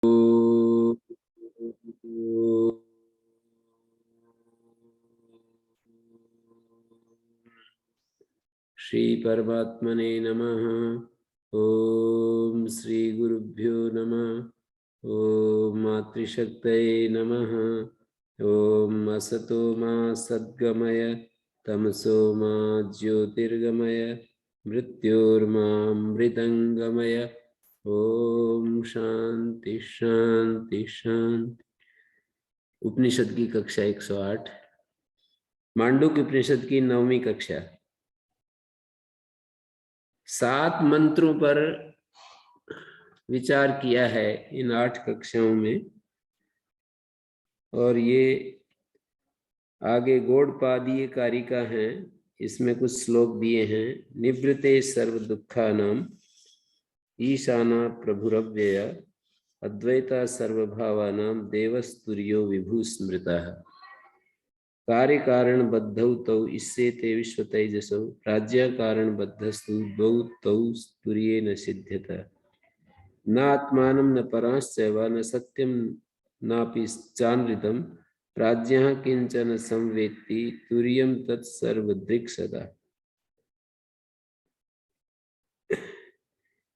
श्री परमात्मने नमः। ओम श्री गुरुभ्यो नमः। ओम मातृशक्तये नमः। ओम असतो मा सद्गमय तमसो मा ज्योतिर्गमय मृत्योर्मामृतंगमय। ओम शांति शांति शांति। उपनिषद की कक्षा 108, मांडुक्य उपनिषद की 9वीं कक्षा। 7 मंत्रों पर विचार किया है इन 8 कक्षाओं में, और ये आगे गौड़पादीय कारिका हैं, इसमें कुछ श्लोक दिए हैं। निवृते सर्व दुःखानां ईशाना प्रभुरव्यय अद्वैता सर्वभावानां देवस्तुर्यो विभु स्मृतः। कार्य कारण बद्धौ तौ इससे ते विश्व तेजसौ राज्य कारण बद्धस्तु द्वौ तौ तुर्ये न सिद्ध्यत। न आत्मानं न पराश्च वा न सत्यं नापि चानृतं प्राज्ञः किंचन संवेत्ति तुर्यं तत्सर्वदृक् सदा।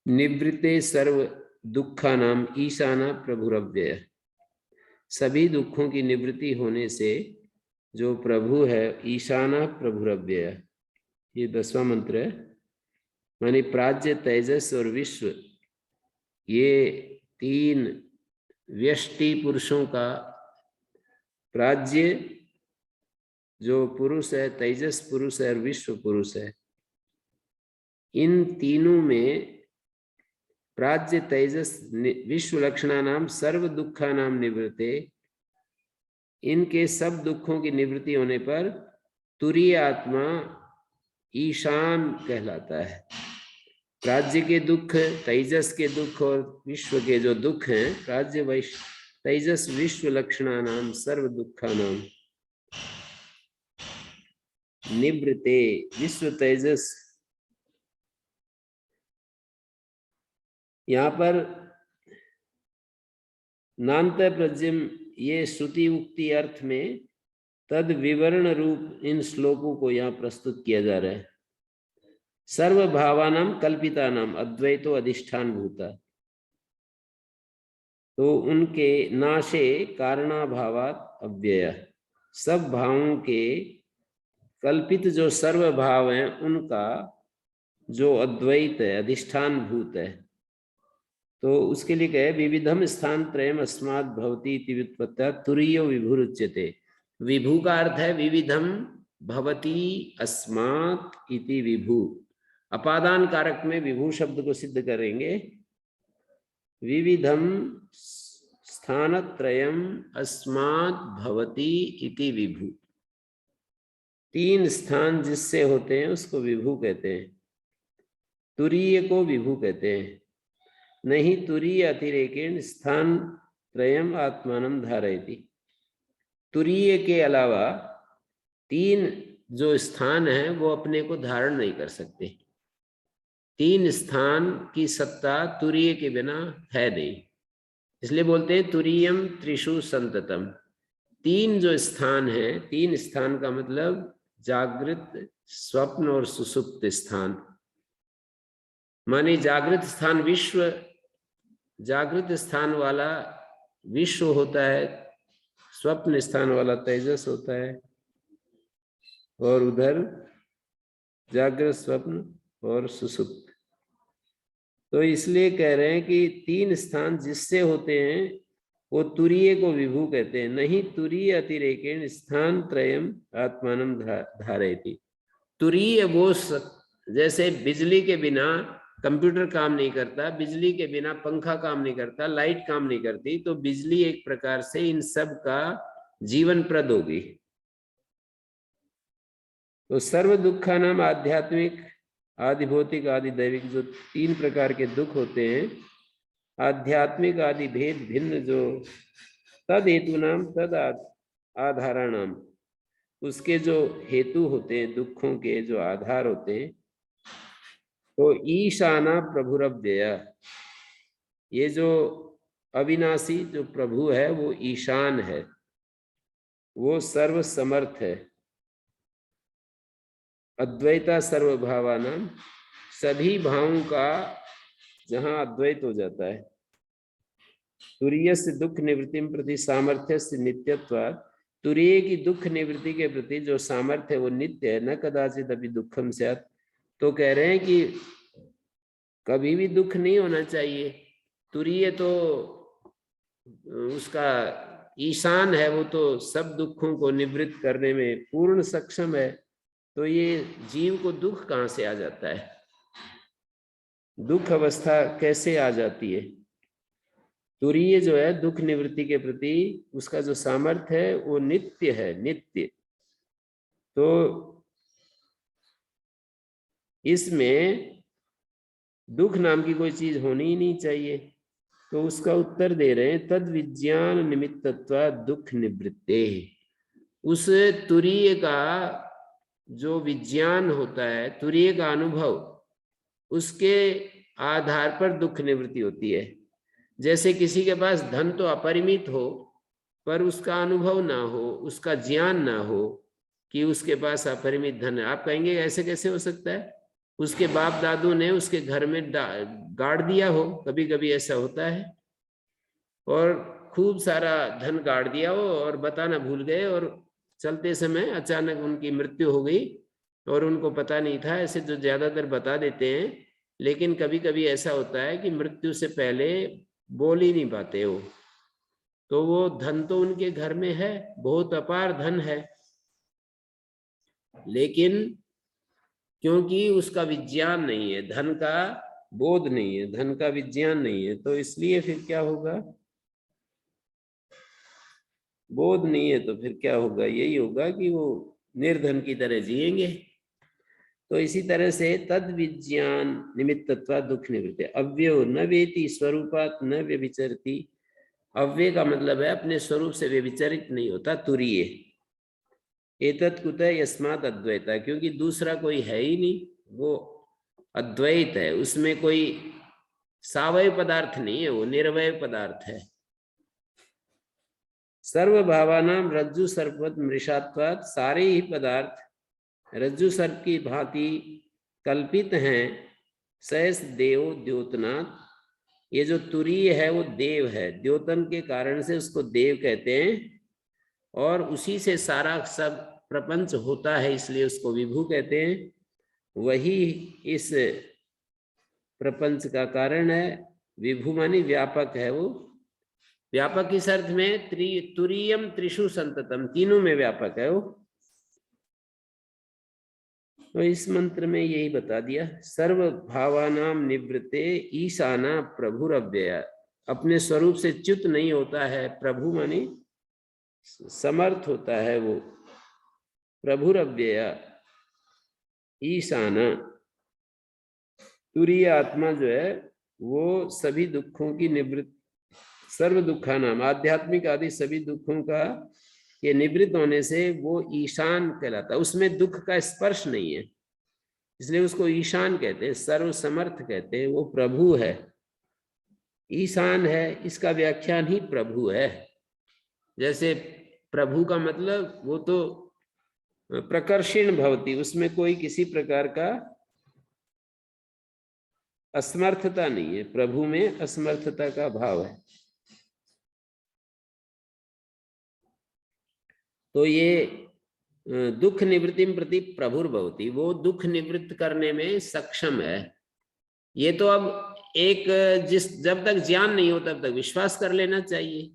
निवृत्ते सर्व दुःखानां ईशाना प्रभुरव्यय। सभी दुखों की निवृत्ति होने से जो प्रभु है, ईशाना प्रभुरव्यय, ये 10वां मंत्र है। माने प्राज्य, तेजस और विश्व, ये 3 व्यष्टि पुरुषों का, प्राज्य जो पुरुष है, तेजस पुरुष है और विश्व पुरुष है, इन तीनों में प्राज्य तेजस विश्व लक्षणानाम सर्व दुःखानाम निवृत्ते, इनके सब दुखों की निवृत्ति होने पर तुरीय आत्मा ईशान कहलाता है। राज्य के दुख, तेजस के दुख और विश्व के जो दुख हैं, राज्य वैश्व तेजस विश्व लक्षणानाम सर्व दुःखानाम निवृत्ते। विश्व तेजस, यहाँ पर नान्त प्रज्ञम, ये श्रुति उक्ति अर्थ में तद विवरण रूप इन श्लोकों को यहाँ प्रस्तुत किया जा रहा है। सर्व भावानाम कल्पितानाम अद्वैतो अधिष्ठान भूता, तो उनके नाशे कारणाभावात अव्यय, सब भावों के कल्पित जो सर्व भाव हैं उनका जो अद्वैत है, अधिष्ठान भूत है। तो उसके लिए कहे विविधम स्थान त्रयम अस्मात् भवति इति व्युत्पत्त्या तुरीयो विभुरुच्यते। विभु का अर्थ है विविधम भवति अस्मात् इति विभु। अपादान कारक में विभु शब्द को सिद्ध करेंगे। विविधम स्थानत्रयम अस्मात् भवति इति विभु। 3 स्थान जिससे होते हैं उसको विभु कहते हैं। तुरीय को विभु कहते हैं। नहीं तुरीय अतिरेकेण स्थान त्रयम आत्मानं धारयति। तुरीय के अलावा 3 जो स्थान हैं वो अपने को धारण नहीं कर सकते। 3 स्थान की सत्ता तुरीय के बिना है नहीं, इसलिए बोलते हैं तुरीयम त्रिषु संततम। 3 जो स्थान है, 3 स्थान का मतलब जागृत, स्वप्न और सुसुप्त स्थान। माने जागृत स्थान विश्व, जागृत स्थान वाला विश्व होता है, स्वप्न स्थान वाला तेजस होता है, और उधर जागृत, स्वप्न और सुसुप्त। तो इसलिए कह रहे हैं कि 3 स्थान जिससे होते हैं वो तुरीय को विभु कहते हैं। नहीं तुरीय अतिरेकेण स्थान त्रयम आत्मानं धारयति। तुरीय वो जैसे बिजली के बिना कंप्यूटर काम नहीं करता, बिजली के बिना पंखा काम नहीं करता, लाइट काम नहीं करती, तो बिजली एक प्रकार से इन सब का जीवन प्रद होगी। तो सर्व दुखानाम आध्यात्मिक, आदि भौतिक, आदि दैविक, जो 3 प्रकार के दुख होते हैं, आध्यात्मिक आदि भेद भिन्न जो तद हेतु नाम तद आधाराणाम, उसके जो हेतु होते हैं, दुखों के जो आधार होते हैं, तो ईशाना प्रभुरव्यय, ये जो अविनाशी जो प्रभु है वो ईशान है, वो सर्व समर्थ है। अद्वैता सर्वभावानाम, सभी भावों का जहां अद्वैत हो जाता है। तुरीय से दुख निवृत्ति प्रति सामर्थ्य से नित्यत्वात्, तुरीय की दुख निवृत्ति के प्रति जो सामर्थ्य है वो नित्य है। न कदाचित अभी दुखम स्यात्, तो कह रहे हैं कि कभी भी दुख नहीं होना चाहिए। तुरीय तो उसका ईशान है, वो तो सब दुखों को निवृत्त करने में पूर्ण सक्षम है। तो ये जीव को दुख कहाँ से आ जाता है, दुख अवस्था कैसे आ जाती है? तुरीय जो है दुख निवृत्ति के प्रति उसका जो सामर्थ्य है वो नित्य है, नित्य। तो इसमें दुख नाम की कोई चीज होनी ही नहीं चाहिए। तो उसका उत्तर दे रहे हैं, तद विज्ञान निमित्तत्वा दुख निवृत्ते। उस तुरीय का जो विज्ञान होता है, तुरीय का अनुभव, उसके आधार पर दुख निवृत्ति होती है। जैसे किसी के पास धन तो अपरिमित हो, पर उसका अनुभव ना हो, उसका ज्ञान ना हो कि उसके पास अपरिमित धन है। आप कहेंगे ऐसे कैसे हो सकता है? उसके बाप दादू ने उसके घर में गाड़ दिया हो, कभी कभी ऐसा होता है, और खूब सारा धन गाड़ दिया हो और बताना भूल गए, और चलते समय अचानक उनकी मृत्यु हो गई और उनको पता नहीं था। ऐसे जो ज्यादातर बता देते हैं, लेकिन कभी कभी ऐसा होता है कि मृत्यु से पहले बोल ही नहीं पाते हो। तो वो धन तो उनके घर में है, बहुत अपार धन है, लेकिन क्योंकि उसका विज्ञान नहीं है, धन का बोध नहीं है, धन का विज्ञान नहीं है, तो इसलिए फिर क्या होगा? बोध नहीं है तो फिर क्या होगा? यही होगा कि वो निर्धन की तरह जिएंगे। तो इसी तरह से तद विज्ञान निमित्तत्वा दुख निवृत्ति। अव्ययो न वेति स्वरूपात न व्यभिचरति। अव्यय का मतलब है अपने स्वरूप से व्यभिचरित नहीं होता, तुरीय। एतत् कुतः यस्मात् अद्वैता, क्योंकि दूसरा कोई है ही नहीं, वो अद्वैत है, उसमें कोई सावय पदार्थ नहीं है, वो निर्वय पदार्थ है। सर्व भावानाम रज्जु सर्पवत मृषात्वात्, सारे ही पदार्थ रज्जु सर्प की भांति कल्पित हैं। सैस देव द्योतनाथ, ये जो तुरीय है वो देव है, द्योतन के कारण से उसको देव कहते हैं, और उसी से सारा सब प्रपंच होता है, इसलिए उसको विभु कहते हैं। वही इस प्रपंच का कारण है। विभु मानी व्यापक है वो। व्यापक इस अर्थ में तुरीयम त्रिषु संततम, तीनों में व्यापक है वो। तो इस मंत्र में यही बता दिया, सर्व भावानाम निवृत्ते ईशाना प्रभुरव्यय। अपने स्वरूप से च्युत नहीं होता है, प्रभु माने समर्थ होता है वो, प्रभुरव्यय ईशाना। तुरीय आत्मा जो है वो सभी दुखों की निवृत्त, सर्व दुखा नाम, आध्यात्मिक आदि सभी दुखों का ये निवृत्त होने से वो ईशान कहलाता है। उसमें दुख का स्पर्श नहीं है, इसलिए उसको ईशान कहते हैं, सर्व समर्थ कहते हैं। वो प्रभु है, ईशान है, इसका व्याख्यान ही प्रभु है। जैसे प्रभु का मतलब वो तो प्रकर्षण भवति, उसमें कोई किसी प्रकार का असमर्थता नहीं है, प्रभु में असमर्थता का भाव है। तो ये दुख निवृत्ति प्रति प्रभुर्भवति, वो दुख निवृत्त करने में सक्षम है। ये तो अब एक जब तक ज्ञान नहीं हो तब तक विश्वास कर लेना चाहिए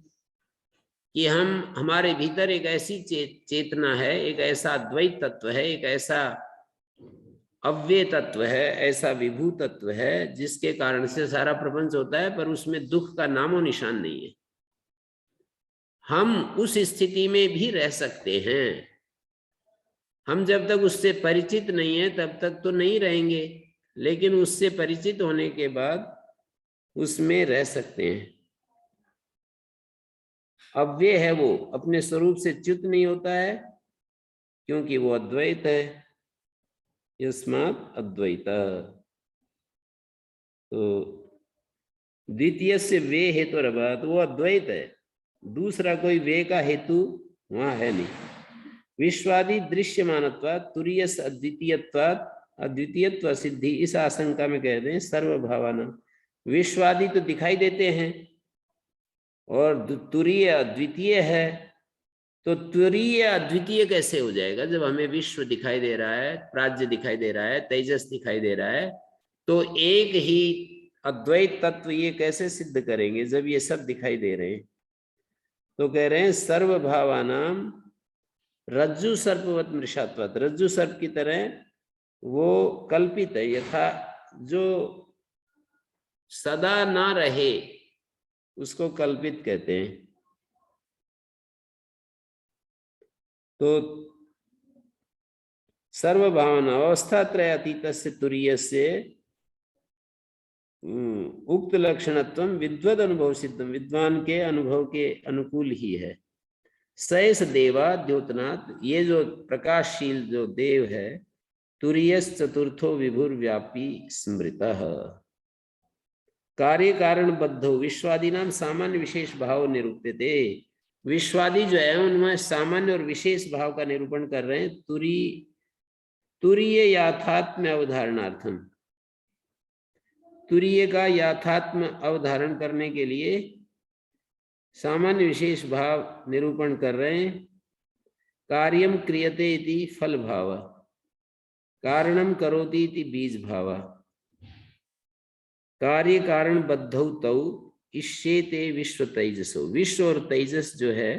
कि हमारे भीतर एक ऐसी चेतना है, एक ऐसा द्वैत तत्व है, एक ऐसा अव्यय तत्व है, ऐसा विभू तत्व है, जिसके कारण से सारा प्रपंच होता है, पर उसमें दुख का नामो निशान नहीं है। हम उस स्थिति में भी रह सकते हैं। हम जब तक उससे परिचित नहीं है तब तक तो नहीं रहेंगे, लेकिन उससे परिचित होने के बाद उसमें रह सकते हैं। अव्यय है वो, अपने स्वरूप से च्युत नहीं होता है, क्योंकि वो अद्वैत है। यस्मात् अद्वैता। तो द्वितीय से वे हेतु रभा, तो वो अद्वैत है, दूसरा कोई वे का हेतु वहां है नहीं। विश्वादि दृश्यमानत्वात् तुरीयस अद्वितीयत्वात् अद्वितीयत्व सिद्धि, इस आशंका में कहते हैं सर्वभावानां। विश्वादि तो दिखाई देते हैं और तुरीय अद्वितीय है, तो तुरीय अद्वितीय कैसे हो जाएगा जब हमें विश्व दिखाई दे रहा है, प्राज्य दिखाई दे रहा है, तेजस दिखाई दे रहा है, तो एक ही अद्वैत तत्व ये कैसे सिद्ध करेंगे जब ये सब दिखाई दे रहे हैं। तो कह रहे हैं सर्वभावानाम रज्जु सर्पवत मृषात्वत, रज्जु सर्प की तरह वो कल्पित है, यथा जो सदा ना रहे उसको कल्पित कहते हैं। तो सर्वभावना अवस्था त्रय अतीत से तुरीय से उक्त लक्षणत्व विद्वद अनुभव सिद्धम, विद्वान के अनुभव के अनुकूल ही है। सैस देवा द्योतनाथ, ये जो प्रकाशशील जो देव है, तुरीयस चतुर्थो विभुर व्यापी स्मृतः, कार्य कारण बद्धो विश्वादि नाम सामान्य विशेष भाव निरूप्यते। विश्वादि जो है उनमें सामान्य और विशेष भाव का निरूपण कर रहे हैं। तुरीय याथात्म्य अवधारणार्थम, तुरीय का याथात्म्य अवधारण करने के लिए सामान्य विशेष भाव निरूपण कर रहे हैं। कार्यम क्रियते इति फल भाव, कारणम करोति इति बीज भाव, कार्य कारण बद्धौ तौ इष्येते विश्व तेजसो, विश्व और तेजस जो है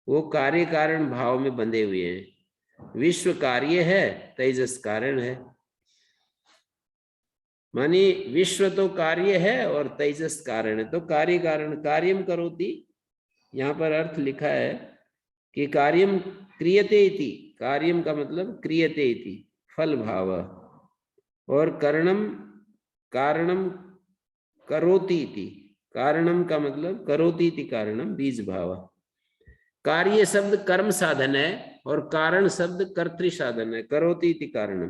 वो कार्य कारण भाव में बंधे हुए हैं। विश्व कार्य है, तेजस कारण है, मानी विश्व तो कार्य है और तेजस कारण है। तो कार्य कारण, कार्यम करोति, यहाँ पर अर्थ लिखा है कि कार्यम क्रियते इति, कार्यम का मतलब क्रियते इति फल भाव, और करणम कारणम करोति इति, कारणम का मतलब करोति इति कारणम बीज भाव। कार्य शब्द कर्म साधन है और कारण शब्द कर्तृ साधन है, करोति इति कारणम।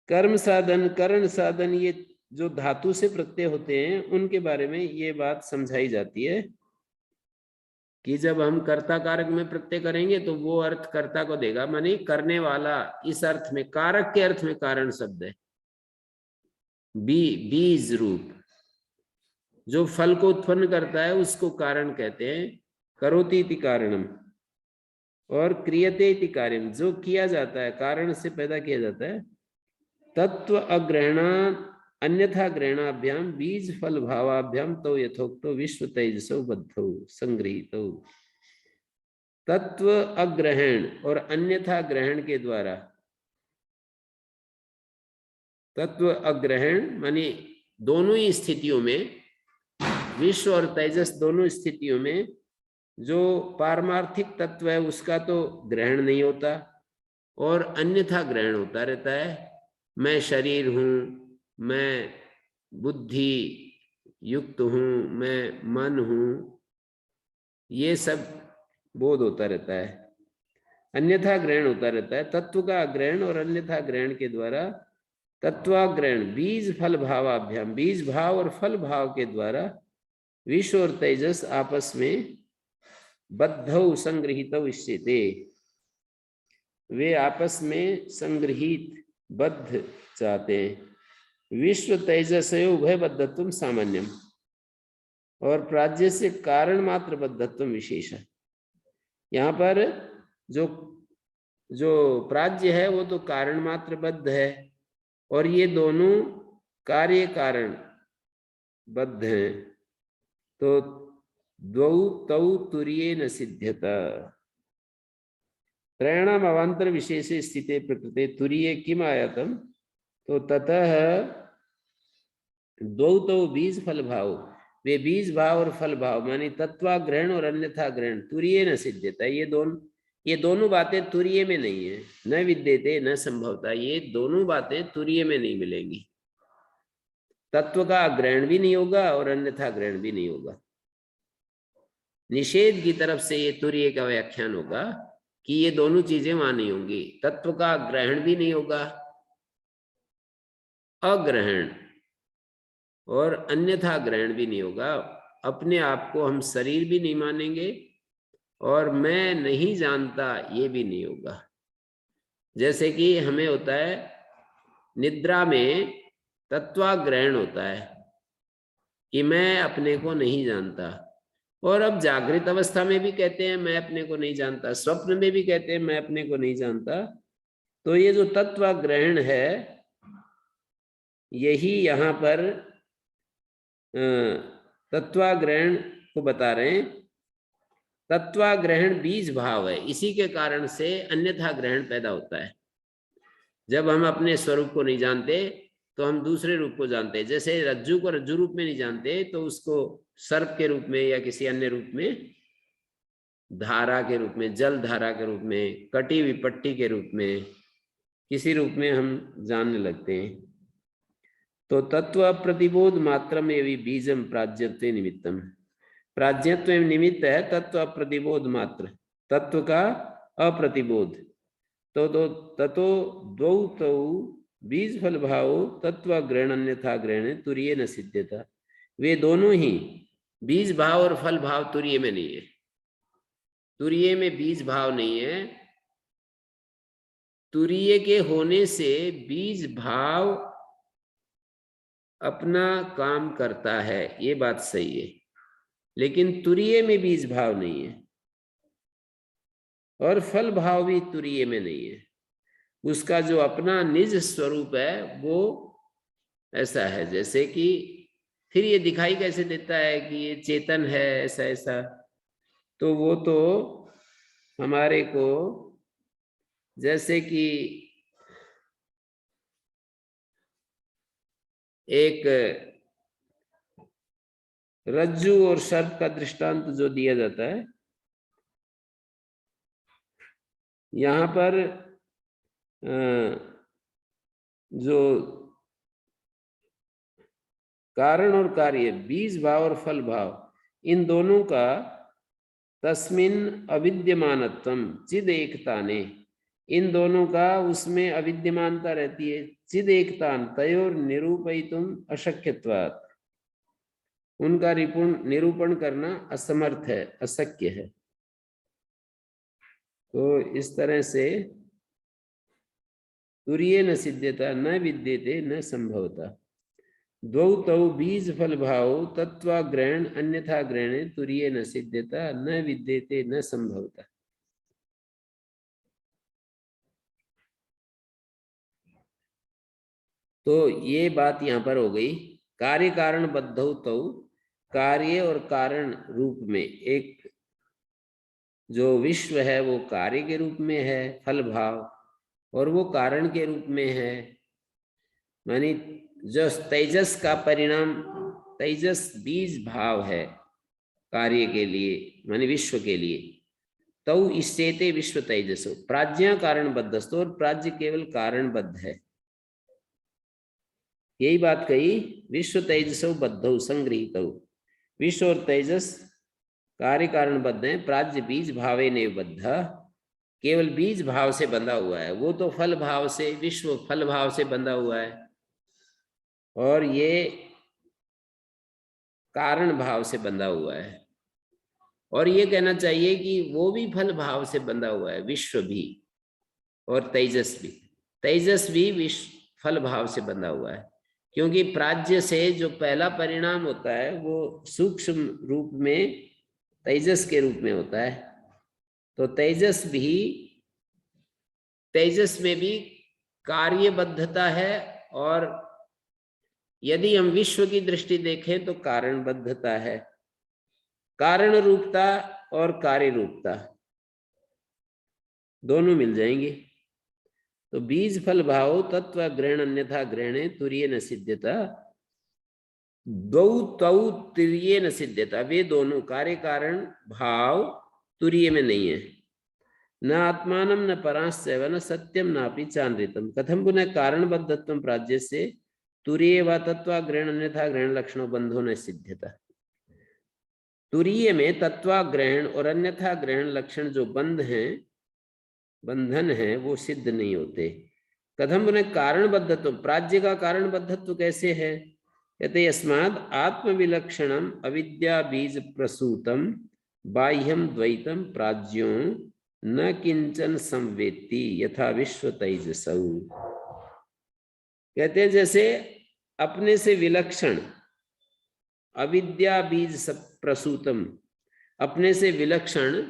कर्म साधन करण साधन ये जो धातु से प्रत्यय होते हैं उनके बारे में ये बात समझाई जाती है कि जब हम कर्ता कारक में प्रत्यय करेंगे तो वो अर्थ कर्ता को देगा, मानी करने वाला, इस अर्थ में कारक के अर्थ में कारण शब्द है। बीज रूप जो फल को उत्पन्न करता है उसको कारण कहते हैं, करोति इति कारणम, और क्रियते इति कार्यम, जो किया जाता है कारण से पैदा किया जाता है। तत्व अग्रहणा अन्यथा ग्रहणाभ्याम बीज फल भावाभ्याम तो यथोक्तो विश्व तेजसो बद्धो संगृहीतो। तत्व अग्रहण और अन्यथा ग्रहण के द्वारा, तत्व अग्रहण मानी दोनों ही स्थितियों में, विश्व और तेजस दोनों स्थितियों में जो पारमार्थिक तत्व है उसका तो ग्रहण नहीं होता और अन्यथा ग्रहण होता रहता है। मैं शरीर हूं, मैं बुद्धि युक्त हूं, मैं मन हूं, ये सब बोध होता रहता है, अन्यथा ग्रहण होता रहता है। तत्व का ग्रहण और अन्यथा ग्रहण के द्वारा तत्वाग्रहण बीज फल भावाभ्याम, बीज भाव और फल भाव के द्वारा विश्व और तेजस आपस में बद्धौ संगृहीतौ इष्यते, वे आपस में संग्रहित बद्ध चाहते हैं। विश्व तेजस उभय बद्धत्व सामान्यम, और प्राज्य से कारण मात्र बद्धत्व विशेष है। यहाँ पर जो प्राज्य है वो तो कारण मात्र बद्ध है और ये दोनों कार्य कारण बद्ध हैं, तो द्वौ तौ तुरीये न सिद्ध्यता। त्रयाणाम अवांतर विशेष स्थिते प्रकृते तुरीये किम आयातम, तो ततः द्वौ तौ बीज फल भाव, वे बीज भाव और फल भाव मानी तत्वाग्रहण और अन्यथा ग्रहण तुरीये न सिद्ध्यता, ये दोनों बातें तुरीय में नहीं है। न विद्यते न संभवता, ये दोनों बातें तुरीय में नहीं मिलेंगी। तत्व का ग्रहण भी नहीं होगा और अन्यथा ग्रहण भी नहीं होगा। निषेध की तरफ से ये तुरीय का व्याख्यान होगा कि ये दोनों चीजें वहां नहीं होंगी, तत्व का ग्रहण भी नहीं होगा, अग्रहण और अन्यथा ग्रहण भी नहीं होगा। अपने आप को हम शरीर भी नहीं मानेंगे और मैं नहीं जानता ये भी नहीं होगा। जैसे कि हमें होता है निद्रा में तत्वाग्रहण होता है कि मैं अपने को नहीं जानता, और अब जागृत अवस्था में भी कहते हैं मैं अपने को नहीं जानता, स्वप्न में भी कहते हैं मैं अपने को नहीं जानता। तो ये जो तत्वाग्रहण है यही यहाँ पर तत्वाग्रहण को बता रहे हैं। तत्वाग्रहण बीज भाव है, इसी के कारण से अन्यथा ग्रहण पैदा होता है। जब हम अपने स्वरूप को नहीं जानते तो हम दूसरे रूप को जानते हैं। जैसे रज्जु को रज्जु रूप में नहीं जानते तो उसको सर्प के रूप में या किसी अन्य रूप में, धारा के रूप में, जल धारा के रूप में, कटी हुई पट्टी के रूप में, किसी रूप में हम जानने लगते हैं। तो तत्व प्रतिबोध मात्रम एवं बीजम प्राज्यत्व निमित्तम। प्राज्यत्व निमित्त है तत्व प्रतिबोध मात्र, तत्व का अप्रतिबोध। तो ततो द्वौ तौ बीज फल भाव तत्व ग्रहण अन्यथा ग्रहण तुरीय न सिद्ध्यता। वे दोनों ही बीज भाव और फल भाव तुरीय में नहीं है। तुरीय में बीज भाव नहीं है। तुरीय के होने से बीज भाव अपना काम करता है, ये बात सही है, लेकिन तुरीय में बीज भाव नहीं है और फल भाव भी तुरीय में नहीं है। उसका जो अपना निज स्वरूप है वो ऐसा है, जैसे कि फिर ये दिखाई कैसे देता है कि ये चेतन है ऐसा ऐसा, तो वो तो हमारे को जैसे कि एक रज्जु और सर्प का दृष्टांत जो दिया जाता है, यहाँ पर जो कारण और कार्य, बीज भाव और फल भाव, इन दोनों का तस्मिन अविद्यमानत्वम चिद एकता ने, इन दोनों का उसमें अविद्यमानता रहती है। चिद एकतान तयोर निरूपयितुम अशक्यत्वात्, उनका निरूपण करना असमर्थ है, अशक्य है। तो इस तरह से तुरीय न सिद्ध्यता न विद्यते न संभवता। द्वौ तौ बीज फल भाव तत्वाग्रहण अन्यथा ग्रहण तुरीय न सिद्ध्यता न विद्यते न संभवता। तो ये बात यहाँ पर हो गई। कार्य कारण बद्धौ तौ, कार्य और कारण रूप में एक जो विश्व है वो कार्य के रूप में है फल भाव, और वो कारण के रूप में है। मानी जो तेजस का परिणाम, तेजस बीज भाव है कार्य के लिए, मानी विश्व के लिए। तौ इष्टेते विश्व तेजसो प्राज्ञा कारण बद्धस्तो, और प्राज्ञ केवल कारण बद्ध है। यही बात कही, विश्व तेजसो बद्धौ संगृहीतौ। विश्व और तेजस कार्य कारण बद्ध है, प्राज्ञ बीज भावे ने बद्ध, केवल बीज भाव से बंधा हुआ है। वो तो फल भाव से, विश्व फल भाव से बंधा हुआ है, और ये कारण भाव से बंधा हुआ है। और ये कहना चाहिए कि वो भी फल भाव से बंधा हुआ है, विश्व भी और तेजस भी। तेजस भी विश्व फल भाव से बंधा हुआ है, क्योंकि प्राज्य से जो पहला परिणाम होता है वो सूक्ष्म रूप में तेजस के रूप में होता है। तो तेजस में भी कार्यबद्धता है, और यदि हम विश्व की दृष्टि देखें तो कारणबद्धता है। कारण रूपता और कार्य रूपता दोनों मिल जाएंगे। तो बीज फल भाव तत्व ग्रहण अन्यथा ग्रहणे तुरीय न सिद्ध्यता, द्वौ तौ तुरीय न सिद्ध्यता। वे दोनों कार्य कारण भाव तुरीय में नहीं है। न आत्मानम न पराश्चैव न सत्यम नापि चान्वितम कथम पुनः कारणबद्धत्वं प्राज्यस्य तुरीय व तत्वाग्रहण अन्यथा ग्रहण लक्षणों बंधो न सिद्ध्यता। तुरीय में तत्वाग्रहण और अन्यथा ग्रहण लक्षण जो बंधन है वो सिद्ध नहीं होते। कथम पुनः कारणबद्धत्व, प्राज्य का कारणबद्धत्व कैसे है? कहते यस्माद् आत्मविलक्षणम अविद्या बीज प्रसूतम बाह्यम द्वैतम प्राज्यो न किंचन संवेत्ति यथा विश्व तेजसौ। कहते हैं जैसे अपने से विलक्षण अविद्या बीज प्रसूतम, अपने से विलक्षण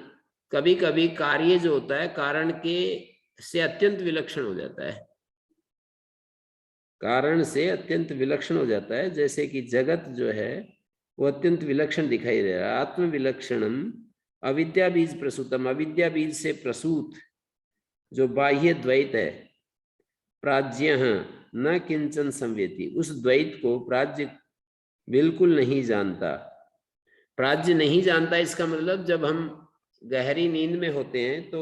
कभी कभी कार्य जो होता है कारण के से अत्यंत विलक्षण हो जाता है, कारण से अत्यंत विलक्षण हो जाता है। जैसे कि जगत जो है वो अत्यंत विलक्षण दिखाई दे रहा है। आत्म विलक्षणम अविद्या बीज प्रसूतम, अविद्या बीज से प्रसूत जो बाह्य द्वैत है, प्राज्य न किंचन संवेति, उस द्वैत को प्राज्य बिल्कुल नहीं जानता। प्राज्य नहीं जानता इसका मतलब जब हम गहरी नींद में होते हैं तो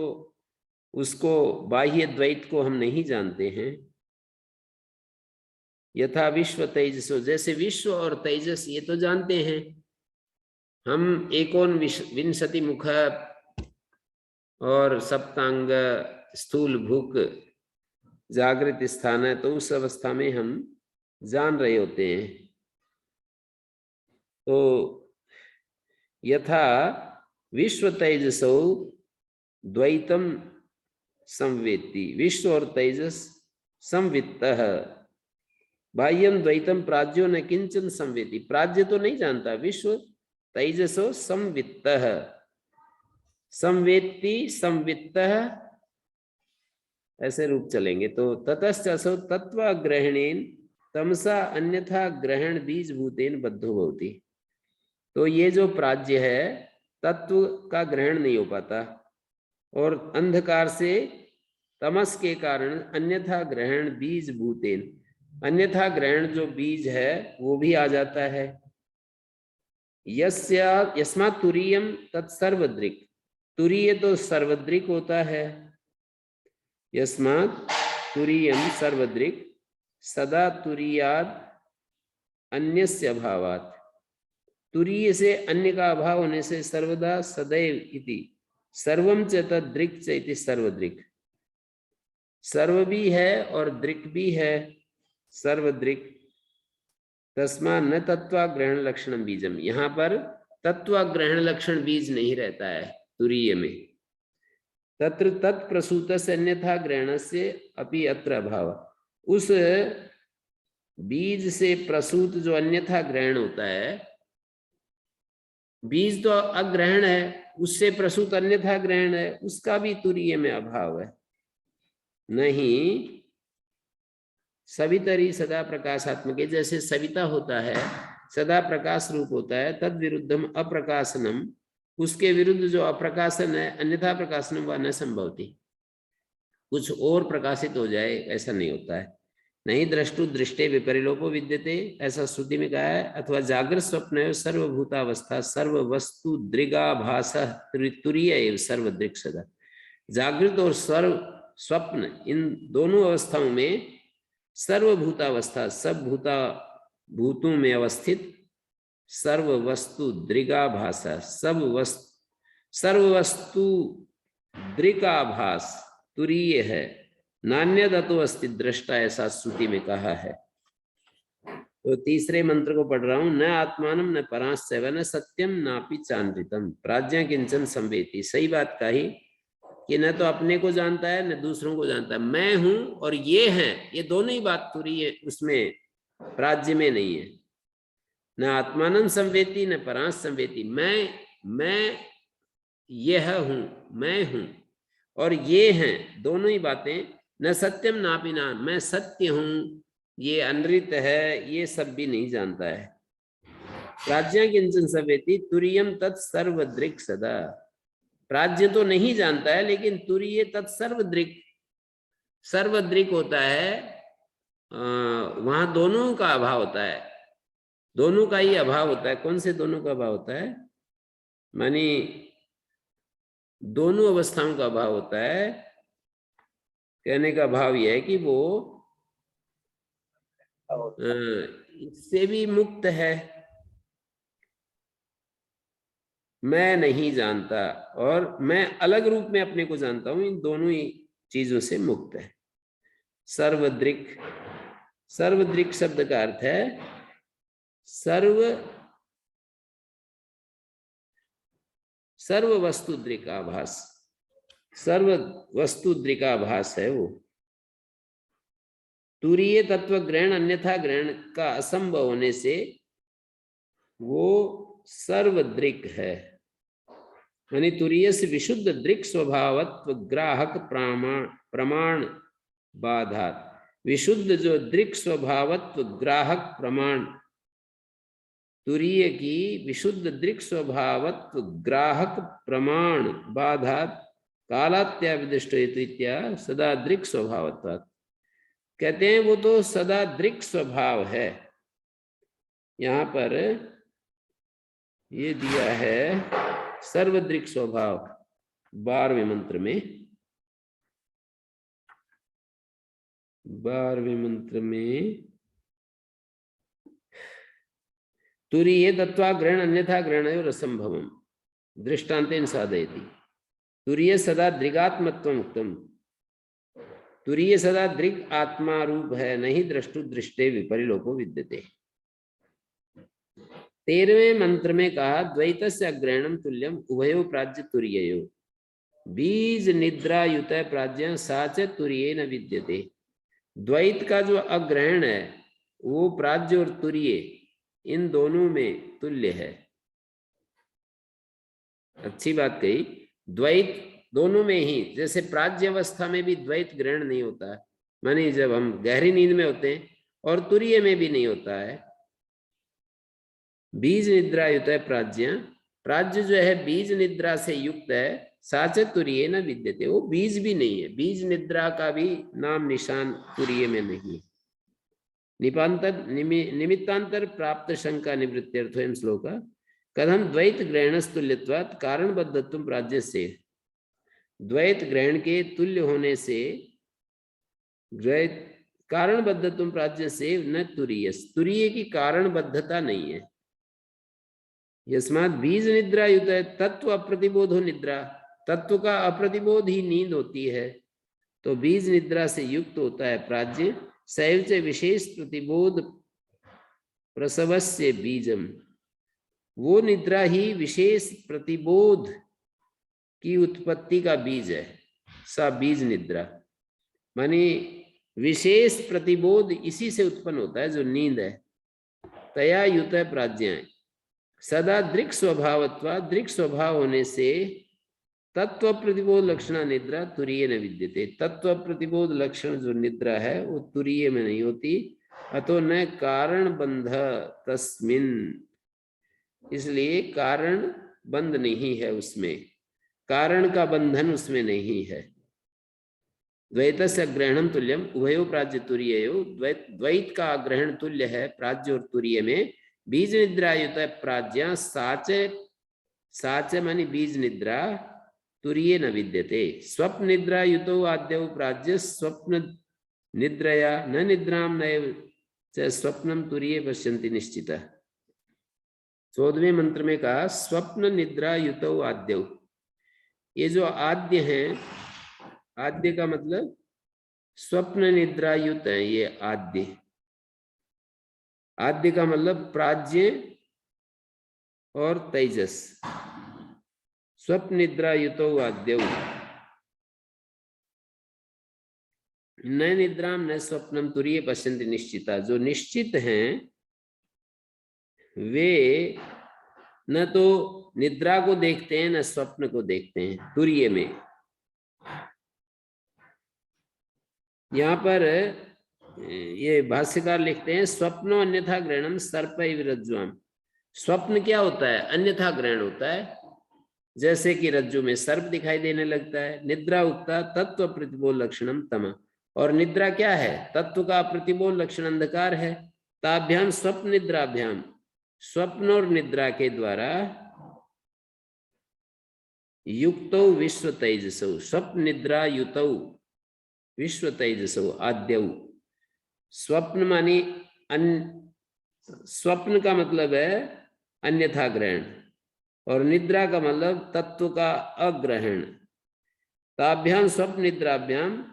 उसको बाह्य द्वैत को हम नहीं जानते हैं। यथा विश्व तेजसो, जैसे विश्व और तेजस ये तो जानते हैं हम। एकोन विंशति मुख और सप्तांग स्थूल भूक जागृत स्थान है, तो उस अवस्था में हम जान रहे होते हैं। तो यथा विश्व तेजसो द्वैतम संवेत्ति, विश्व और तेजस संवित्तः बाह्यम द्वैतम प्राज्यो न किंचन संवेति, प्राज्य तो नहीं जानता, विश्व तेजसो संवित्तः, संवेत्ति संवित्तः ऐसे रूप चलेंगे। तो ततश्च असौ तत्वग्रहणेन तमसा अन्यथा ग्रहण बीज भूतेन बद्धो भवति। तो ये जो प्राज्य है तत्व का ग्रहण नहीं हो पाता और अंधकार से तमस के कारण अन्यथा ग्रहण बीज भूतेन, अन्यथा ग्रहण जो बीज है वो भी आ जाता है। यस्मात् तुरीयम तत्सर्वदृक्, तुरीय तो सर्वदृक् होता है। यस्मात् तुरीयम सर्वदृक् सदा तुरीयाद अन्यस्य अभावात्, तुरीय से अन्य का अभाव होने से सर्वदा सदैव इति सर्वम च तद्दृक् च इति सर्वदृक्, सर्व भी है और दृक् भी है, सर्वदृक्। तस्मा न तत्वाग्रहण लक्षणम बीजम, यहाँ पर तत्वाग्रहण लक्षण बीज नहीं रहता है तुरीय में। तत्र तत्प्रसूत से अन्यथा ग्रहण से अपि अत्र अभाव, उस बीज से प्रसूत जो अन्यथा ग्रहण होता है, बीज तो अग्रहण है, उससे प्रसूत अन्यथा ग्रहण है, उसका भी तुरीय में अभाव है। नहीं सवितरी सदा प्रकाशात्मक, जैसे सविता होता है सदा प्रकाश रूप होता है, तद विरुद्धम अप्रकाशनम, उसके विरुद्ध जो अप्रकाशन है अन्यथा प्रकाशनम व न संभवती, कुछ और प्रकाशित हो जाए ऐसा नहीं होता है। नहीं द्रष्टु दृष्टे विपरिलोपो विद्यते, ऐसा श्रुति में कहा है। अथवा जागृत स्वप्न सर्वभूतावस्था सर्व वस्तु दृगाभास तुरीय एवं सर्वदृक् सदा, जागृत और सर्व स्वप्न इन दोनों अवस्थाओं में सर्वभूतावस्था, सब भूतों में अवस्थित सर्व वस्तु दृगाभासा, सर्व वस्तु दृगाभास तुरीय है, नान्यदतो अस्ति दृष्टा, ऐसा श्रुति में कहा है। तो तीसरे मंत्र को पढ़ रहा हूं। न आत्मानम न परांश्चैव न सत्यम नापि चान्वितम प्राज्ञा किंचन संवेति। सही बात कही कि न तो अपने को जानता है न दूसरों को जानता है। मैं हूं और ये हैं, ये दोनों ही बात पूरी है, उसमें प्राज्य में नहीं है। न आत्मानम संवेति न परांश संवेति, मैं यह हूं, मैं हूं और ये हैं, दोनों ही बातें। न सत्यम नापि न, मैं सत्य हूं, ये अनृत है, ये सब भी नहीं जानता है। प्राज्ञा किंचन संवेति तुरीयम तत्सर्वदृक् सदा, प्राज्य तो नहीं जानता है लेकिन तुरीय तत्सर्वदृक्, सर्वदृक् होता है। वहां दोनों का अभाव होता है, दोनों का ही अभाव होता है। कौन से दोनों का अभाव होता है? मानी दोनों अवस्थाओं का अभाव होता है। कहने का भाव यह है कि वो इससे भी मुक्त है, मैं नहीं जानता और मैं अलग रूप में अपने को जानता हूं, इन दोनों ही चीजों से मुक्त है। सर्वदृक्, सर्वदृक् शब्द का अर्थ है सर्व वस्तु दृकाभास, सर्व वस्तु दृकाभास है वो। तुरीय तत्व ग्रहण अन्यथा ग्रहण का असंभव होने से वो सर्वदृक् है। यानी तुरीय से विशुद्ध दृक् स्वभावत्व ग्राहक प्रमाण बाधात, विशुद्ध जो दृक् स्वभावत्व ग्राहक प्रमाण, तुरीय की विशुद्ध दृक् स्वभावत्व ग्राहक प्रमाण बाधात कालात्याविदिष्ट हेतु इत्या सदा दृक् स्वभावत्वात्। कहते हैं वो तो सदा दृक् स्वभाव है। यहाँ पर ये दिया है सर्वदृक् स्वभाव 12वें मंत्र में, 12वें मंत्र में तुरीय तत्वा ग्रहण अन्यथा ग्रहण असंभवम दृष्टान्तेन साधयति। तुरीय सदा दृगात्मत्वम् उक्तम, तुरीय सदा दृग आत्मा रूप है, नहीं द्रष्टु दृष्टे विपरिलोको विद्यते। 13वें मंत्र में कहा द्वैतस्य अग्रहणम तुल्यम उभयो प्राज्य तुरीययो, बीज निद्रा युत प्राज्य साच तुरीय न विद्यते। द्वैत का जो अग्रहण है वो प्राज्य और तुरीय इन दोनों में तुल्य है। अच्छी बात कही। द्वैत दोनों में ही, जैसे प्राज्य अवस्था में भी द्वैत ग्रहण नहीं होता है, मानी जब हम गहरी नींद में होते हैं, और तुरीय में भी नहीं होता है। बीज निद्रा युक्त है प्राज्य, प्राज्य जो है बीज निद्रा से युक्त है, साच तुरीय न विद्यते, वो बीज भी नहीं है, बीज निद्रा का भी नाम निशान तुरीय में नहीं। निमित्तांतर प्राप्त शंका निवृत्त्यर्थोऽयं श्लोक कथम द्वैत ग्रहणस्तुल्यत्वात् कारणबद्धत्वं प्राज्य से। द्वैत ग्रहण के तुल्य होने से द्वैत कारणबद्धत्वं प्राज्य से न तुरीय, तुरीय की कारणबद्धता नहीं है। यस्मात् बीज निद्रा युक्त है तत्व अप्रतिबोधो निद्रा, तत्व का अप्रतिबोध ही नींद होती है, तो बीज निद्रा से युक्त होता है प्राज्य। सैवच विशेष प्रतिबोध प्रसवस्य बीजम, वो निद्रा ही विशेष प्रतिबोध की उत्पत्ति का बीज है। सा बीज निद्रा माने विशेष प्रतिबोध इसी से उत्पन्न होता है जो नींद है। तया युत प्राज्ञा सदा दृक् स्वभावत्वा, दृक् स्वभाव होने से तत्व प्रतिबोध लक्षणा निद्रा तुरीय न विद्यते। तत्व प्रतिबोध लक्षण जो निद्रा है वो तुरीय में नहीं होती। अतो न कारण बंध तस्मिन, इसलिए कारण बंध नहीं है उसमें, कारण का बंधन उसमें नहीं है। द्वैतस्य ग्रहणम तुल्यम उभयो प्राज्य तुरीयो, द्वैत का ग्रहण तुल्य है प्राज्य और तुरीय में। बीज निद्रा युत प्राज्ञा साच, साच मानी बीज निद्रा, तुरीय न विद्यते। स्वप्न निद्रा युतो आद्यौ प्राज्य स्वप्न निद्रया न निद्राम नैव च स्वप्नम तुरीय पश्यन्ति निश्चितः। 14वें मंत्र में कहा स्वप्न निद्रा युतो आद्यौ, ये जो आद्य हैं, आद्य का मतलब स्वप्न निद्रा युत है ये आद्य, आद्य का मतलब प्राज्य और तेजस। स्वप्न निद्रा युतो आद्यौ न निद्राम न स्वप्नम तुरीय पश्यन्ति निश्चिता, जो निश्चित हैं वे न तो निद्रा को देखते हैं न स्वप्न को देखते हैं तुरीय में। यहाँ पर ये भाष्यकार लिखते हैं स्वप्नो अन्यथा ग्रहणम सर्पैव रज्ज्वाम। स्वप्न क्या होता है? अन्यथा ग्रहण होता है, जैसे कि रज्जु में सर्प दिखाई देने लगता है। निद्रा उक्ता तत्व प्रतिबोध लक्षणम तम, और निद्रा क्या है? तत्व का प्रतिबोध लक्षण अंधकार है। ताभ्याम स्वप्न निद्राभ्याम, स्वप्न और निद्रा के द्वारा युक्तौ विश्व तेजसौ, स्वप्न निद्रा युतौ विश्व तेजसौ आद्यौ। स्वप्न मानी स्वप्न का मतलब है अन्यथा ग्रहण, और निद्रा का मतलब तत्व का अग्रहण। ताभ्याम स्वप्न निद्राभ्याम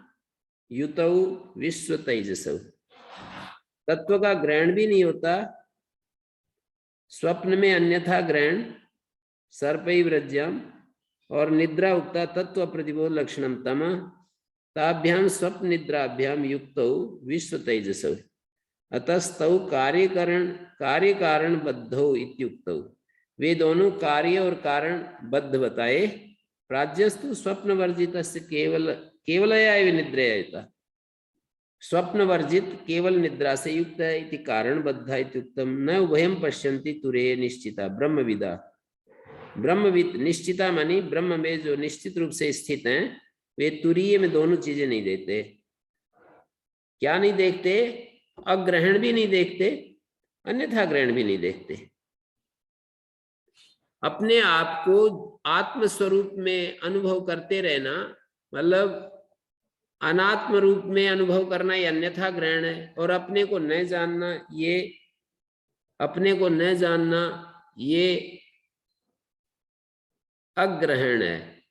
युतौ विश्व तेजसौ, तत्व का ग्रहण भी नहीं होता स्वप्न में अन्यथा ग्रहण सर्पैव्रज्यम और निद्रा उक्ता तत्व प्रतिबोध लक्षणम तम ताभ्याम स्वप्न निद्राभ्याम युक्तौ विश्व तेजसौ अतस्तौ कार्य कारण बद्धौ इत्युक्तौ। वे दोनों कार्य और कारण बद्ध बताए। प्राज्ञस्तु स्वप्न वर्जित केवलया एव निद्रया स्वप्न वर्जित केवल निद्रा से युक्त है इति कारण बद्धा इत्युक्तम। न उभयं पश्यन्ति तुरेय निश्चिता ब्रह्मविदा। ब्रह्मविद निश्चिता मानी ब्रह्म में जो निश्चित रूप से स्थित हैं वे तुरीय में दोनों चीजें नहीं देखते। क्या नहीं देखते? अग्रहण भी नहीं देखते, अन्यथा ग्रहण भी नहीं देखते। अपने आप को आत्म स्वरूप में अनुभव करते रहना मतलब अनात्म रूप में अनुभव करना ये अन्यथा ग्रहण है, और अपने को न जानना ये अग्रहण है।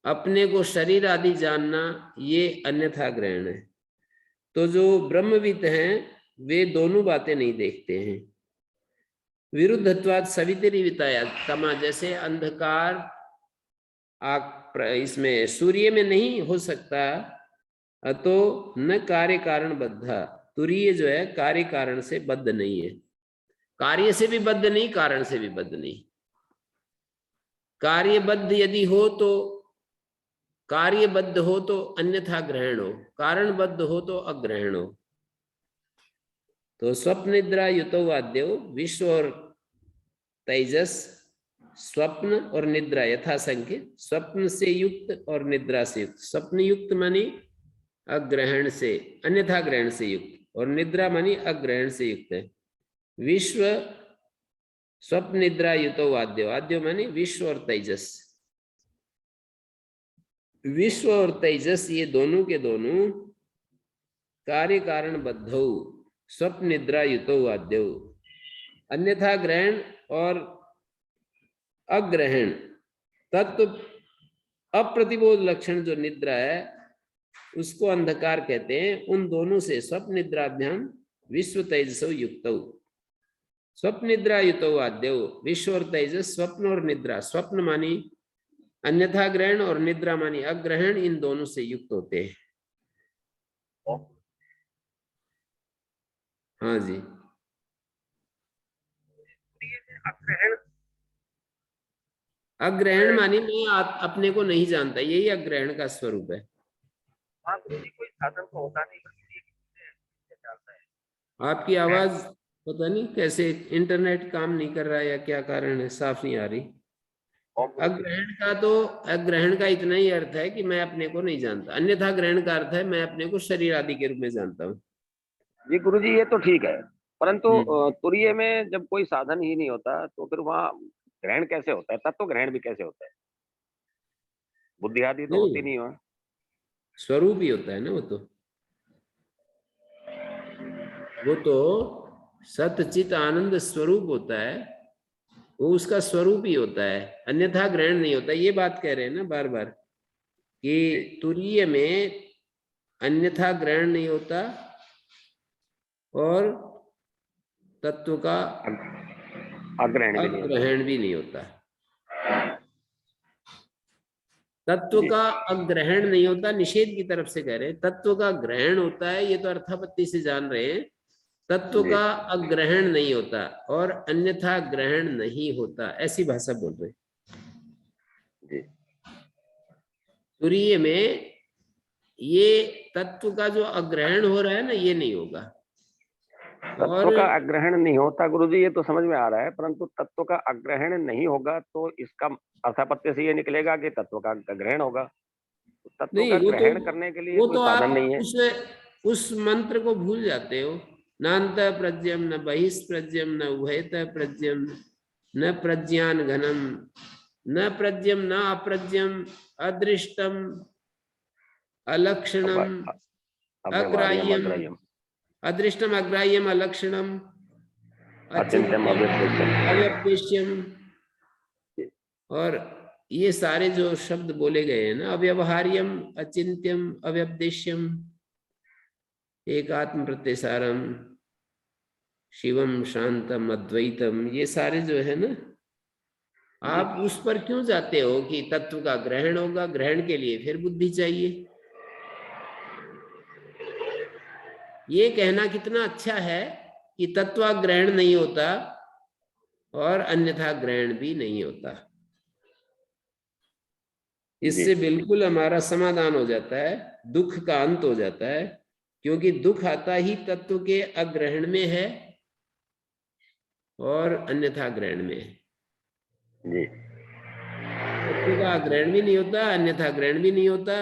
अपने को शरीर आदि जानना ये अन्यथा ग्रहण है। तो जो ब्रह्मविद हैं वे दोनों बातें नहीं देखते हैं। विरुद्धत्वाद सवितरी विताया तमा, जैसे अंधकार इसमें सूर्य में नहीं हो सकता, तो न कार्य कारण बद्धा। तुरीय जो है कार्य कारण से बद्ध नहीं है, कार्य से भी बद्ध नहीं, कारण से भी बद्ध नहीं। कार्यबद्ध यदि हो तो कार्यबद्ध हो तो अन्यथा ग्रहण हो, कारणबद्ध हो तो अग्रहण हो। तो स्वप्न निद्रा युतो वाद्यो विश्व और तेजस, स्वप्न और निद्रा यथा संख्य, स्वप्न से युक्त और निद्रा से युक्त। स्वप्न युक्त मानी अग्रहण से, अन्यथा ग्रहण से युक्त, और निद्रा मानी अग्रहण से युक्त है। विश्व स्वप्न निद्रा युतो वाद्यो, वाद्यो मानी विश्व और तेजस। विश्व और तेजस ये दोनों के दोनों कार्य कारण बद्धौ स्वप्न निद्रा युतो वाद्यो। अन्यथा ग्रहण और अग्रहण तत्व अप्रतिबोध लक्षण जो निद्रा है उसको अंधकार कहते हैं। उन दोनों से स्वप्न निद्राभ्याम विश्व तेजसो युक्तौ। स्वप्न निद्रा युतो वाद्यो, विश्व और तेजस, स्वप्न और निद्रा, स्वप्न मानी अन्यथा ग्रहण और निद्रा मानी अग्रहण, इन दोनों से युक्त होते हैं। हाँ जी। अग्रहण मानी मैं अपने को नहीं जानता, यही अग्रहण का स्वरूप है। हाँ गुरु जी, कोई साधन तो होता नहीं, आपकी आवाज पता नहीं कैसे इंटरनेट काम नहीं कर रहा है या क्या कारण है, साफ नहीं आ रही। अग्रहण का इतना ही अर्थ है कि मैं अपने को नहीं जानता। अन्यथा ग्रहण का अर्थ है मैं अपने को शरीर आदि के रूप में जानता हूँ। जी गुरु जी, ये तो ठीक है, परंतु तुरीय में जब कोई साधन ही नहीं होता तो फिर वहाँ ग्रहण कैसे होता है? तत्व ग्रहण भी कैसे होता है? बुद्धि आदि तो होती नहीं वहाँ। स्वरूप ही होता है ना वो तो सतचित आनंद स्वरूप होता है, वो उसका स्वरूप ही होता है, अन्यथा ग्रहण नहीं होता। ये बात कह रहे हैं ना बार बार कि तुरीय में अन्यथा ग्रहण नहीं होता और तत्व का अग्रहण भी नहीं होता। तत्व का अग्रहण नहीं होता, निषेध की तरफ से कह रहे हैं। तत्व का ग्रहण होता है, ये तो अर्थापत्ति से जान रहे हैं। तत्व का अग्रहण नहीं होता और अन्यथा ग्रहण नहीं होता, ऐसी भाषा बोल रहे। तुरीय में ये तत्व का जो अग्रहण हो रहा है ना, ये नहीं होगा। तत्व का अग्रहण नहीं होता गुरुजी, ये तो समझ में आ रहा है, परंतु तत्व का अग्रहण नहीं होगा तो इसका अर्थापत्य से ये निकलेगा कि तत्व का ग्रहण होगा। तत्व का ग्रहण करने के लिए कोई साधन नहीं है। उस मंत्र को भूल जाते हो। नान्त प्रज्ञम न बहिष्प्रज्ञम न उभयत प्रज्ञम न प्रज्ञान घनम न प्रज्ञम न अप्रज्ञम अदृष्टम अलक्षणम अग्राह्यम अदृष्टम अग्राह्यम अलक्षणम अचिंत्यम अव्यपदेश्यम। और ये सारे जो शब्द बोले गए हैं ना, अव्यवहार्यम अचिंत्यम अव्यपदेश्यम एकात्म प्रत्यसारम शिवम शांतम अद्वैतम, ये सारे जो है ना, आप उस पर क्यों जाते हो कि तत्व का ग्रहण होगा, ग्रहण के लिए फिर बुद्धि चाहिए। ये कहना कितना अच्छा है कि तत्व ग्रहण नहीं होता और अन्यथा ग्रहण भी नहीं होता। इससे बिल्कुल हमारा समाधान हो जाता है, दुख का अंत हो जाता है, क्योंकि दुख आता ही तत्व के अग्रहण में है और अन्यथा ग्रहण में है। जी। तत्व का ग्रहण भी नहीं होता, अन्यथा ग्रहण भी नहीं होता,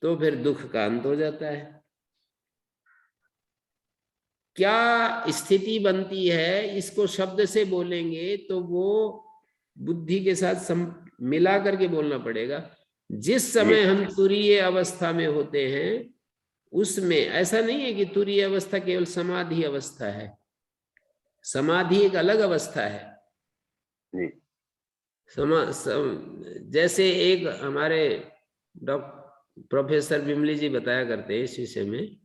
तो फिर दुख का अंत हो जाता है। क्या स्थिति बनती है, इसको शब्द से बोलेंगे तो वो बुद्धि के साथ मिला करके बोलना पड़ेगा। जिस समय हम तुरीय अवस्था में होते हैं, उसमें ऐसा नहीं है कि तुरीय अवस्था केवल समाधि अवस्था है। समाधि एक अलग अवस्था है। जी। जैसे एक हमारे प्रोफेसर बिमली जी बताया करते हैं इस विषय में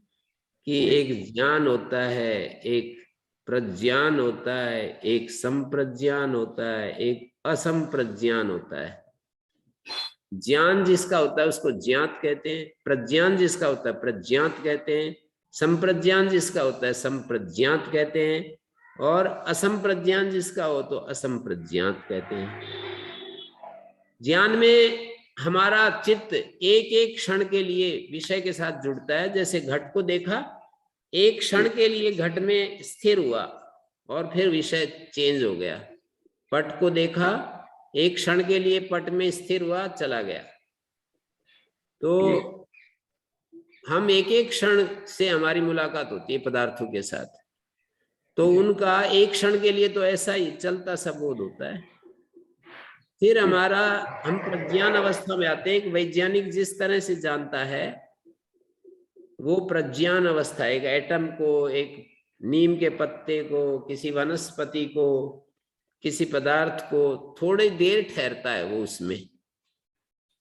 कि एक ज्ञान होता है, एक प्रज्ञान होता है, एक संप्रज्ञान होता है, एक असंप्रज्ञान होता है। ज्ञान जिसका होता है उसको ज्ञात कहते हैं, प्रज्ञान जिसका होता है प्रज्ञात कहते हैं, संप्रज्ञान जिसका होता है संप्रज्ञात कहते हैं, और असंप्रज्ञान जिसका हो तो असंप्रज्ञात कहते हैं। ज्ञान में हमारा चित्त एक एक क्षण के लिए विषय के साथ जुड़ता है। जैसे घट को देखा, एक क्षण के लिए घट में स्थिर हुआ और फिर विषय चेंज हो गया। पट को देखा, एक क्षण के लिए पट में स्थिर हुआ, चला गया। तो हम एक एक क्षण से हमारी मुलाकात होती है पदार्थों के साथ, तो उनका एक क्षण के लिए तो ऐसा ही चलता सा बोध होता है। फिर हम प्रज्ञान अवस्था में आते हैं। वैज्ञानिक जिस तरह से जानता है वो प्रज्ञान अवस्था, एक एटम को, एक नीम के पत्ते को, किसी वनस्पति को, किसी पदार्थ को थोड़ी देर ठहरता है वो उसमें।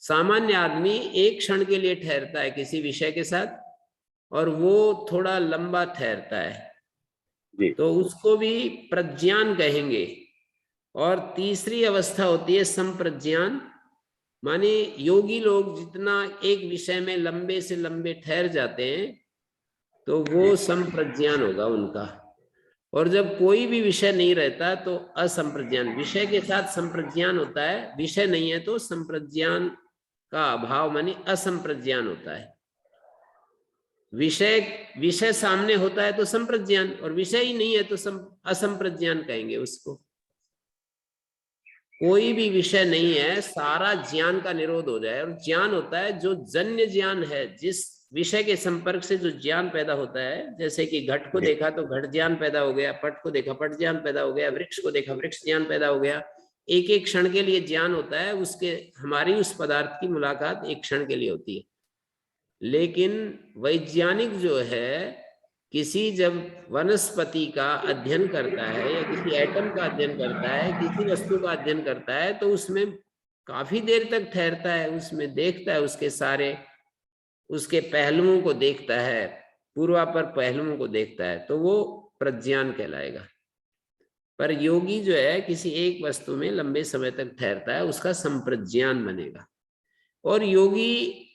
सामान्य आदमी एक क्षण के लिए ठहरता है किसी विषय के साथ, और वो थोड़ा लंबा ठहरता है, तो उसको भी प्रज्ञान कहेंगे। और तीसरी अवस्था होती है संप्रज्ञान, माने योगी लोग जितना एक विषय में लंबे से लंबे ठहर जाते हैं तो वो संप्रज्ञान होगा उनका। और जब कोई भी विषय नहीं रहता तो असंप्रज्ञान। विषय के साथ संप्रज्ञान होता है, विषय नहीं है तो संप्रज्ञान का अभाव माने असंप्रज्ञान होता है। विषय सामने होता है तो संप्रज्ञान, और विषय ही नहीं है तो असंप्रज्ञान कहेंगे उसको। कोई भी विषय नहीं है, सारा ज्ञान का निरोध हो जाए। और ज्ञान होता है जो जन्य ज्ञान है, जिस विषय के संपर्क से जो ज्ञान पैदा होता है। जैसे कि घट को देखा तो घट ज्ञान पैदा हो गया, पट को देखा पट ज्ञान पैदा हो गया, वृक्ष को देखा वृक्ष ज्ञान पैदा हो गया। एक एक क्षण के लिए ज्ञान होता है, उसके हमारी उस पदार्थ की मुलाकात एक क्षण के लिए होती है। लेकिन वैज्ञानिक जो है, किसी जब वनस्पति का अध्ययन करता है या किसी एटम का अध्ययन करता है, किसी वस्तु का अध्ययन करता है, तो उसमें काफी देर तक ठहरता है, उसमें देखता है, उसके सारे उसके पहलुओं को देखता है, पूर्वापर पहलुओं को देखता है, तो वो प्रज्ञान कहलाएगा। पर योगी जो है किसी एक वस्तु में लंबे समय तक ठहरता है, उसका संप्रज्ञान बनेगा। और योगी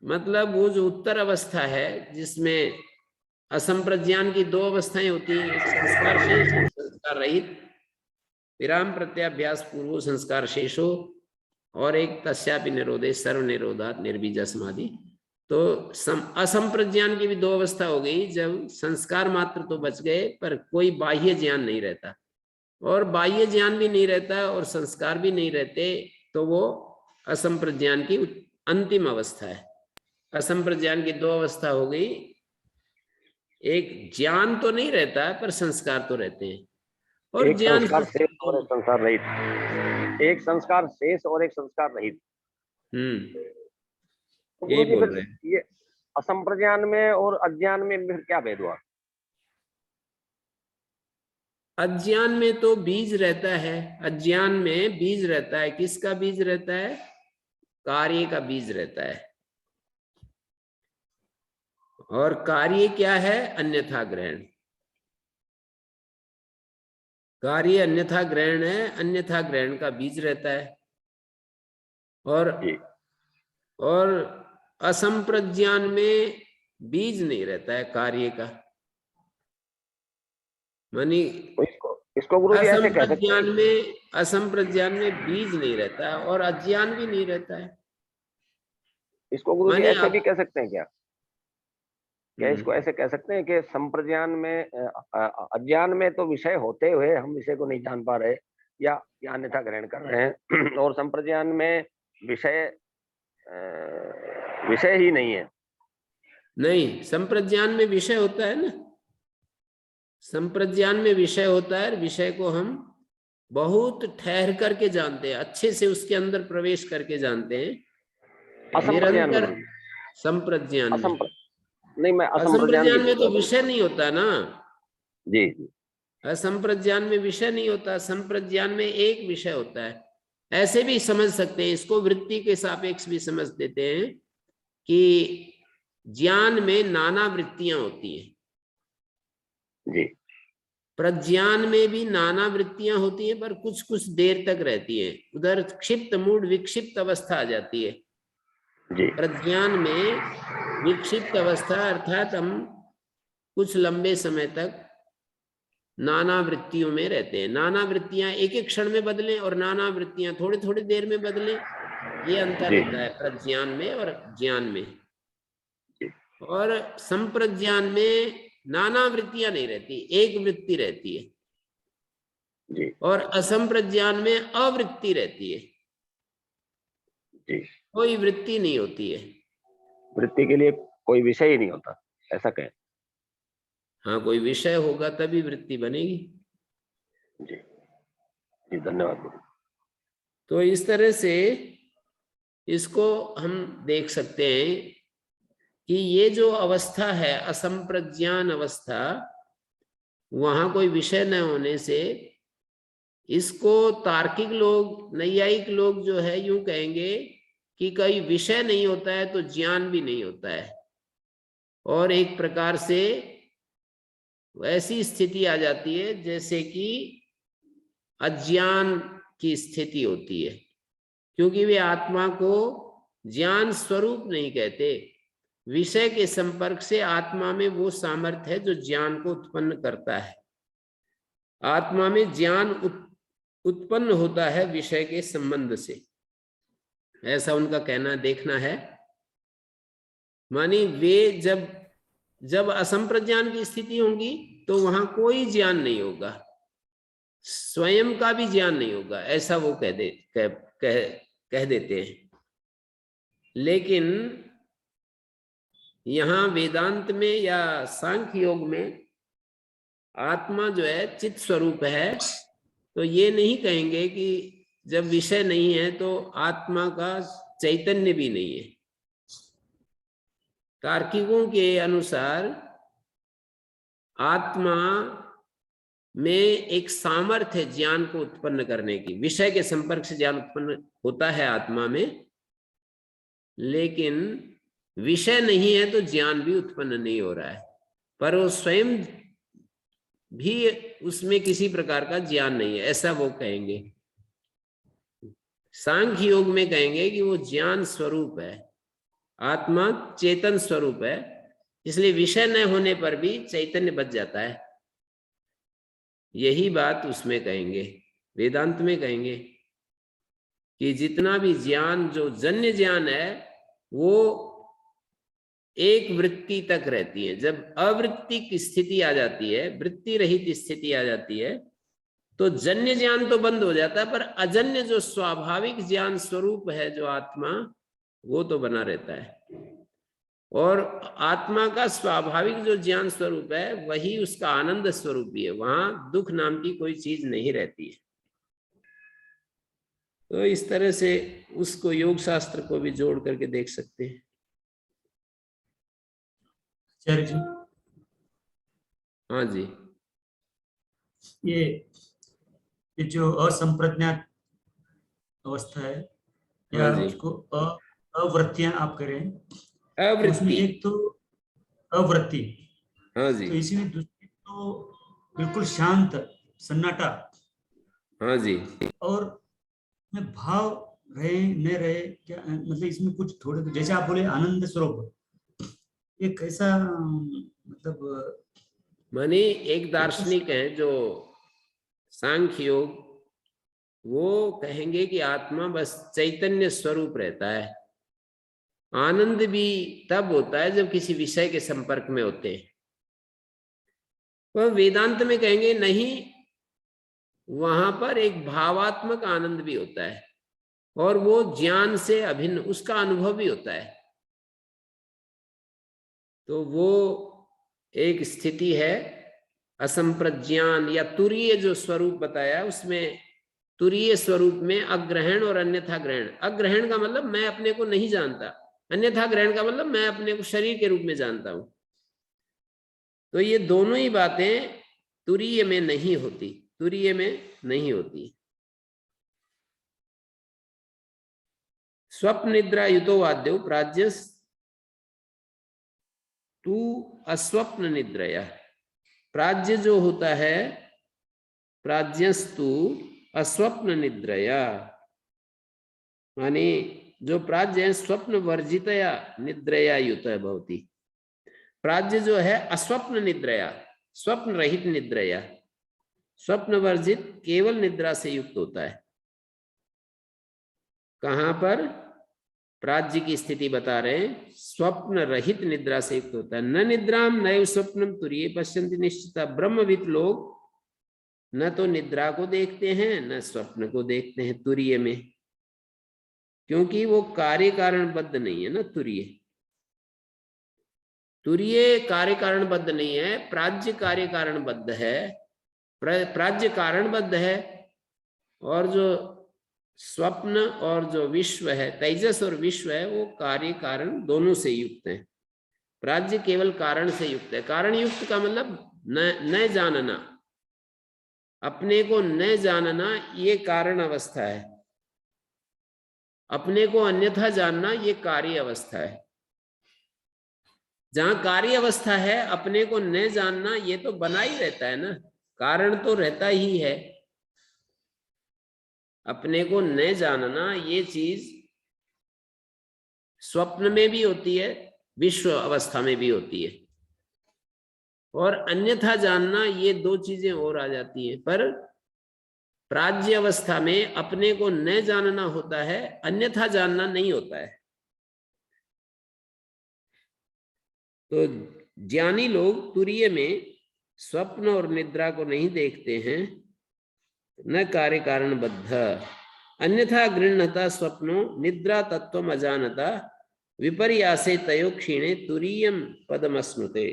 मतलब वो जो उत्तर अवस्था है जिसमें असंप्रज्ञान की दो अवस्थाएं होती हैं, एक संस्कार शेष, एक संस्कार रहित। विराम प्रत्याभ्यास पूर्व संस्कार शेषो, और एक तस्यापि निरोधे सर्व निरोधात निर्बीजा समाधि। तो असंप्रज्ञान की भी दो अवस्था हो गई, जब संस्कार मात्र तो बच गए पर कोई बाह्य ज्ञान नहीं रहता, और बाह्य ज्ञान भी नहीं रहता और संस्कार भी नहीं रहते, तो वो असंप्रज्ञान की अंतिम अवस्था है। असंप्रज्ञान की दो अवस्था हो गई, एक ज्ञान तो नहीं रहता पर संस्कार तो रहते हैं। और एक ज्ञान संस्कार शेष और एक संस्कार रहित, एक संस्कार शेष और एक संस्कार रहित। तो यही गुरुजी बोल फिर रहे हैं। ये असंप्रज्ञान में और अज्ञान में फिर क्या भेद हुआ? अज्ञान में तो बीज रहता है, अज्ञान में बीज रहता है। किसका बीज रहता है? कार्य का बीज रहता है। और कार्य क्या है? अन्यथा ग्रहण। कार्य अन्यथा ग्रहण है, अन्यथा ग्रहण का बीज रहता है। और असंप्रज्ञान में बीज नहीं रहता है कार्य का, मानी इसको गुरु जी ऐसे कह सकते हैं, असंप्रज्ञान में बीज नहीं रहता है और अज्ञान भी नहीं रहता है। इसको गुरु जी माने ऐसे भी कह सकते हैं क्या? क्या इसको हम्म, ऐसे कह सकते हैं कि संप्रज्ञान में अज्ञान में तो विषय होते हुए हम विषय को नहीं जान पा रहे या अन्यथा ग्रहण कर रहे हैं और संप्रज्ञान में विषय विषय ही नहीं है। नहीं, संप्रज्ञान में विषय होता है ना, संप्रज्ञान में विषय होता है। विषय को हम बहुत ठहर करके जानते हैं, अच्छे से उसके अंदर प्रवेश करके जानते हैं। असंप्रज्ञान निरंतर में, संप्रज्ञान में, नहीं मैं असंप्रज्ञान की असंप्रज्ञान में बोल तो रहा हूँ। विषय नहीं होता ना। जी असंप्रज्ञान में विषय नहीं होता, संप्रज्ञान में एक विषय होता है। ऐसे भी समझ सकते हैं इसको, वृत्ति के सापेक्ष भी समझ देते हैं कि ज्ञान में नाना वृत्तियां होती हैं, जी प्रज्ञान में भी नाना वृत्तियां होती हैं, पर कुछ कुछ देर तक रहती है। उधर क्षिप्त मूड विक्षिप्त अवस्था आ जाती है। जी प्रज्ञान में विक्षिप्त अवस्था अर्थात हम कुछ लंबे समय तक नाना वृत्तियों में रहते हैं। नाना वृत्तियां एक एक क्षण में बदलें और नाना वृत्तियां थोड़ी थोड़ी देर में बदलें, ये अंतर जी होता है प्रज्ञान में और ज्ञान में। जी और संप्रज्ञान में नाना वृत्तियां नहीं रहती, एक वृत्ति रहती है। जी और असंप्रज्ञान में अवृत्ति रहती है, जी कोई वृत्ति नहीं होती है। वृत्ति के लिए कोई विषय ही नहीं होता, ऐसा कहें। हाँ, कोई विषय होगा तभी वृत्ति बनेगी। जी जी धन्यवाद गुरु। तो इस तरह से इसको हम देख सकते हैं कि ये जो अवस्था है असंप्रज्ञान अवस्था, वहां कोई विषय न होने से इसको तार्किक लोग, नैयायिक लोग जो है यूं कहेंगे कि कोई विषय नहीं होता है तो ज्ञान भी नहीं होता है। और एक प्रकार से वैसी स्थिति आ जाती है जैसे कि अज्ञान की स्थिति होती है, क्योंकि वे आत्मा को ज्ञान स्वरूप नहीं कहते। विषय के संपर्क से आत्मा में वो सामर्थ्य है जो ज्ञान को उत्पन्न करता है। आत्मा में ज्ञान उत्पन्न होता है विषय के संबंध से, ऐसा उनका कहना देखना है। मानी वे जब असंप्रज्ञान की स्थिति होगी तो वहां कोई ज्ञान नहीं होगा, स्वयं का भी ज्ञान नहीं होगा, ऐसा वो कह देते हैं। लेकिन यहां वेदांत में या सांख्य योग में आत्मा जो है चित स्वरूप है, तो ये नहीं कहेंगे कि जब विषय नहीं है तो आत्मा का चैतन्य भी नहीं है। तार्किकों के अनुसार आत्मा में एक सामर्थ्य है ज्ञान को उत्पन्न करने की, विषय के संपर्क से ज्ञान उत्पन्न होता है आत्मा में, लेकिन विषय नहीं है तो ज्ञान भी उत्पन्न नहीं हो रहा है। पर वो स्वयं भी उसमें किसी प्रकार का ज्ञान नहीं है, ऐसा वो कहेंगे। सांख्य योग में कहेंगे कि वो ज्ञान स्वरूप है, आत्मा चेतन स्वरूप है, इसलिए विषय न होने पर भी चैतन्य बच जाता है। यही बात उसमें कहेंगे, वेदांत में कहेंगे कि जितना भी ज्ञान जो जन्य ज्ञान है वो एक वृत्ति तक रहती है। जब अवृत्ति की स्थिति आ जाती है, वृत्ति रहित स्थिति आ जाती है, तो जन्य ज्ञान तो बंद हो जाता है, पर अजन्य जो स्वाभाविक ज्ञान स्वरूप है जो आत्मा, वो तो बना रहता है। और आत्मा का स्वाभाविक जो ज्ञान स्वरूप है वही उसका आनंद स्वरूप भी है, वहां दुख नाम की कोई चीज नहीं रहती है। तो इस तरह से उसको योग शास्त्र को भी जोड़ करके देख सकते हैं। आचार्य जी, हाँ जी, ये जो असंप्रज्ञात अवस्था है या हाँ जी, उसको अवृत्तियां आप करें, तो उसमें अवृत्ति, एक तो अवृत्ति, हाँ जी, तो इसमें दूसरी तो बिल्कुल शांत सन्नाटा, हाँ जी। और में भाव रहे न रहे, क्या मतलब इसमें कुछ थोड़े, जैसे आप बोले आनंद स्वरूप, ये कैसा मतलब माने एक दार्शनिक है जो सांख्य योग, वो कहेंगे कि आत्मा बस चैतन्य स्वरूप रहता है, आनंद भी तब होता है जब किसी विषय के संपर्क में होते हैं। वह वेदांत में कहेंगे नहीं, वहां पर एक भावात्मक आनंद भी होता है और वो ज्ञान से अभिन्न, उसका अनुभव भी होता है। तो वो एक स्थिति है असंप्रज्ञान या तुरीय जो स्वरूप बताया, उसमें तुरीय स्वरूप में अग्रहण और अन्यथा ग्रहण। अग्रहण का मतलब मैं अपने को नहीं जानता, अन्यथा ग्रहण का मतलब मैं अपने को शरीर के रूप में जानता हूं। तो ये दोनों ही बातें तुरीय में नहीं होती, तुरीय में नहीं होती। स्वप्न निद्रा युतो वाद्यो प्राज्यस तू अस्वप्न निद्रया। प्राज्य जो होता है, प्राज्यस्तु अस्वप्न निद्रया, माने जो प्राज्य है स्वप्न वर्जितया निद्रया युत भवति। प्राज्य जो है अस्वप्न निद्रया, स्वप्न रहित निद्रया, स्वप्न वर्जित केवल निद्रा से युक्त होता है। कहां पर प्राज्य की स्थिति बता रहे हैं, स्वप्न रहित निद्रा से युक्त होता है। न निद्राम नैव स्वप्नम तुरीये पश्यन्ति निश्चिता। ब्रह्मविद लोग न तो निद्रा को देखते हैं न स्वप्न को देखते हैं तुरीय में, क्योंकि वो कार्य कारणबद्ध नहीं है ना। तुरीय कार्य कारणबद्ध नहीं है, प्राज्य कार्य कारणबद्ध है। प्राज्य कारणबद्ध है, और जो स्वप्न और जो विश्व है, तेजस और विश्व है, वो कार्य कारण दोनों से युक्त है। प्राज्य केवल कारण से युक्त है। कारण युक्त का मतलब न जानना, अपने को न जानना, ये कारण अवस्था है। अपने को अन्यथा जानना, ये कार्य अवस्था है। जहां कार्य अवस्था है, अपने को न जानना, ये तो बना ही रहता है ना, कारण तो रहता ही है। अपने को न जानना, ये चीज स्वप्न में भी होती है, विश्व अवस्था में भी होती है। और अन्यथा जानना, ये दो चीजें और आ जाती हैं। पर प्राज्य अवस्था में अपने को न जानना होता है, अन्यथा जानना नहीं होता है। तो ज्ञानी लोग तुरीय में स्वप्न और निद्रा को नहीं देखते हैं, न कार्य कारणबद्ध। अन्यथा गृह्णता स्वप्नो निद्रा तत्व अजानता विपर्यासे तयो क्षीणे तुरीयम पदमस्नुते।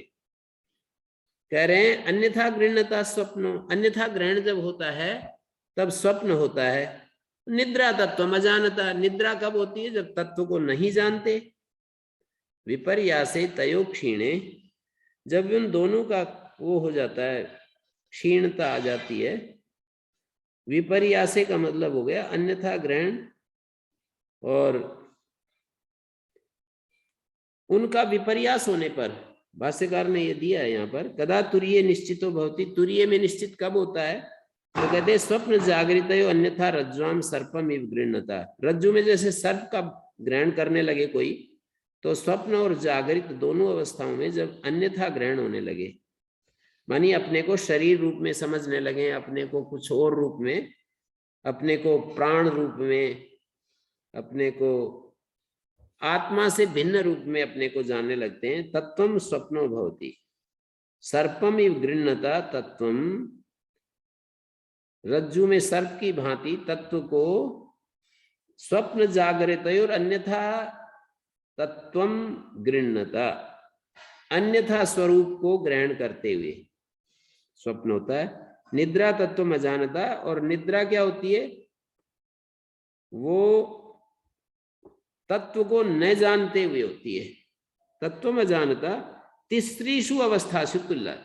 कह रहे हैं अन्यथा गृह्णता स्वप्नो, अन्यथा ग्रहण जब होता है तब स्वप्न होता है। निद्रा तत्व अजानता, निद्रा कब होती है? जब तत्व को नहीं जानते। विपर्यासे तयो क्षीणे, जब उन दोनों का वो हो जाता है, क्षीणता आ जाती है। विपर्यासे का मतलब हो गया अन्यथा ग्रहण, और उनका विपर्यास होने पर, भाष्यकार ने ये दिया है यहाँ पर, कदा तुरीय निश्चितो भवति। तुरीय में निश्चित कब होता है? तो कहते हैं स्वप्न जागृत अन्यथा रज्ज्वाम सर्पम इव गृह्णता। रज्जु में जैसे सर्प का ग्रहण करने लगे कोई, तो स्वप्न और जागृत दोनों अवस्थाओं में जब अन्यथा ग्रहण होने लगे, मानी अपने को शरीर रूप में समझने लगे, अपने को कुछ और रूप में, अपने को प्राण रूप में, अपने को आत्मा से भिन्न रूप में अपने को जानने लगते हैं, तत्वम स्वप्नो भवति। सर्पम इव गृह्णता तत्वम, रज्जु में सर्प की भांति तत्व को स्वप्न जागृत और अन्यथा तत्वम गृह्णता, अन्यथा स्वरूप को ग्रहण करते हुए स्वप्न होता है। निद्रा तत्व अजानता, और निद्रा क्या होती है? वो तत्व को न जानते हुए होती है। तत्व अजानता तिसरीषु अवस्थासु तुल्य।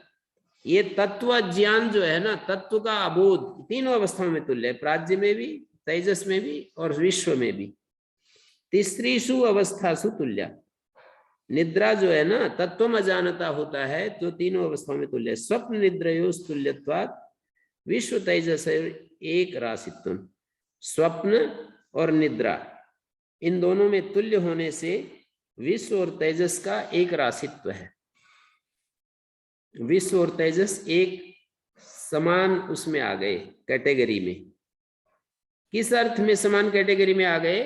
ये तत्व ज्ञान जो है ना, तत्व का अबोध तीनों अवस्थाओं में तुल्य है, प्राज्य में भी, तेजस में भी और विश्व में भी। तिसरीषु अवस्थासु तुल्य। निद्रा जो है ना, तत्व अजानता होता है, तो तीनों अवस्थाओं में तुल्य है। स्वप्न निद्रयोस्तुल्यत्वात् विश्व तेजस एक राशित्वम। स्वप्न और निद्रा इन दोनों में तुल्य होने से विश्व और तेजस का एक राशित्व है। विश्व और तेजस एक समान उसमें आ गए कैटेगरी में। किस अर्थ में समान कैटेगरी में आ गए?